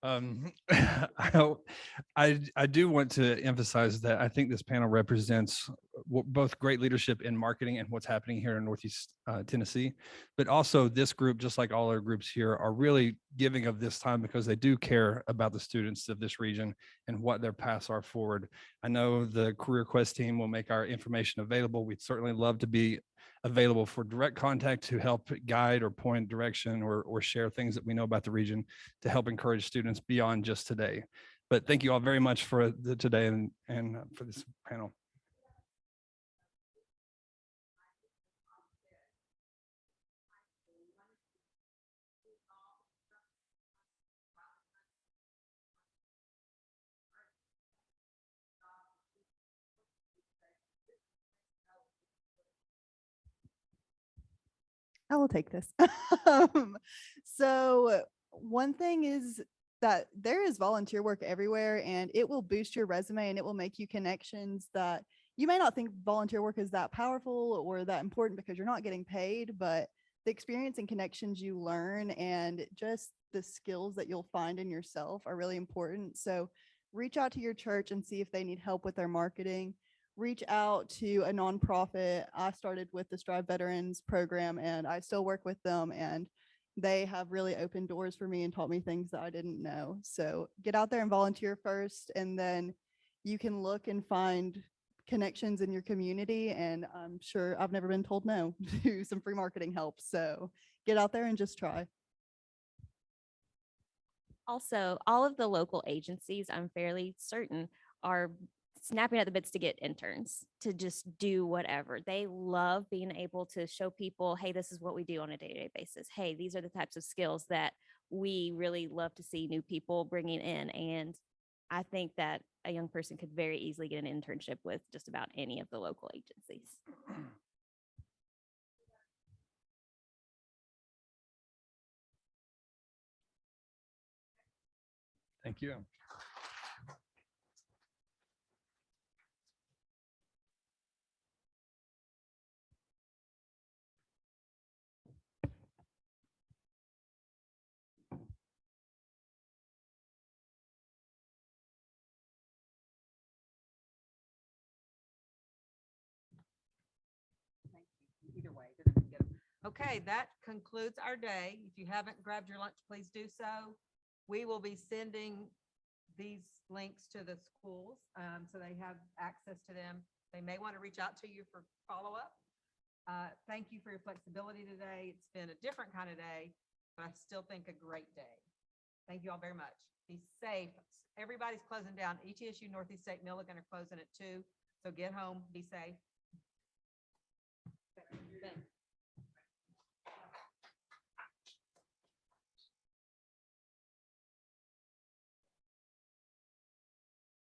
I do want to emphasize that I think this panel represents both great leadership in marketing and what's happening here in Northeast Tennessee, but also this group, just like all our groups here, are really giving of this time because they do care about the students of this region and what their paths are forward. I know the CareerQuest team will make our information available. We'd certainly love to be available for direct contact to help guide or point direction or share things that we know about the region to help encourage students beyond just today. But thank you all very much for today and for this panel. I will take this. So one thing is that there is volunteer work everywhere, and it will boost your resume and it will make you connections that you may not think volunteer work is that powerful or that important because you're not getting paid, but the experience and connections you learn and just the skills that you'll find in yourself are really important. So reach out to your church and see if they need help with their marketing. Reach out to a nonprofit. I started with the Strive Veterans program and I still work with them, and they have really opened doors for me and taught me things that I didn't know. So get out there and volunteer first, and then you can look and find connections in your community. And I'm sure I've never been told no to some free marketing help. So get out there and just try. Also, all of the local agencies, I'm fairly certain, are snapping at the bits to get interns to just do whatever. They love being able to show people, hey, this is what we do on a day-to-day basis. Hey, these are the types of skills that we really love to see new people bringing in. And I think that a young person could very easily get an internship with just about any of the local agencies. Thank you. Either way, they're gonna get 'em. Okay, that concludes our day. If you haven't grabbed your lunch, please do so. We will be sending these links to the schools, so they have access to them. They may want to reach out to you for follow-up. Thank you for your flexibility today. It's been a different kind of day, but I still think a great day. Thank you all very much. Be safe. Everybody's closing down. ETSU, Northeast State, Milligan are closing at 2. So get home, be safe. Thanks.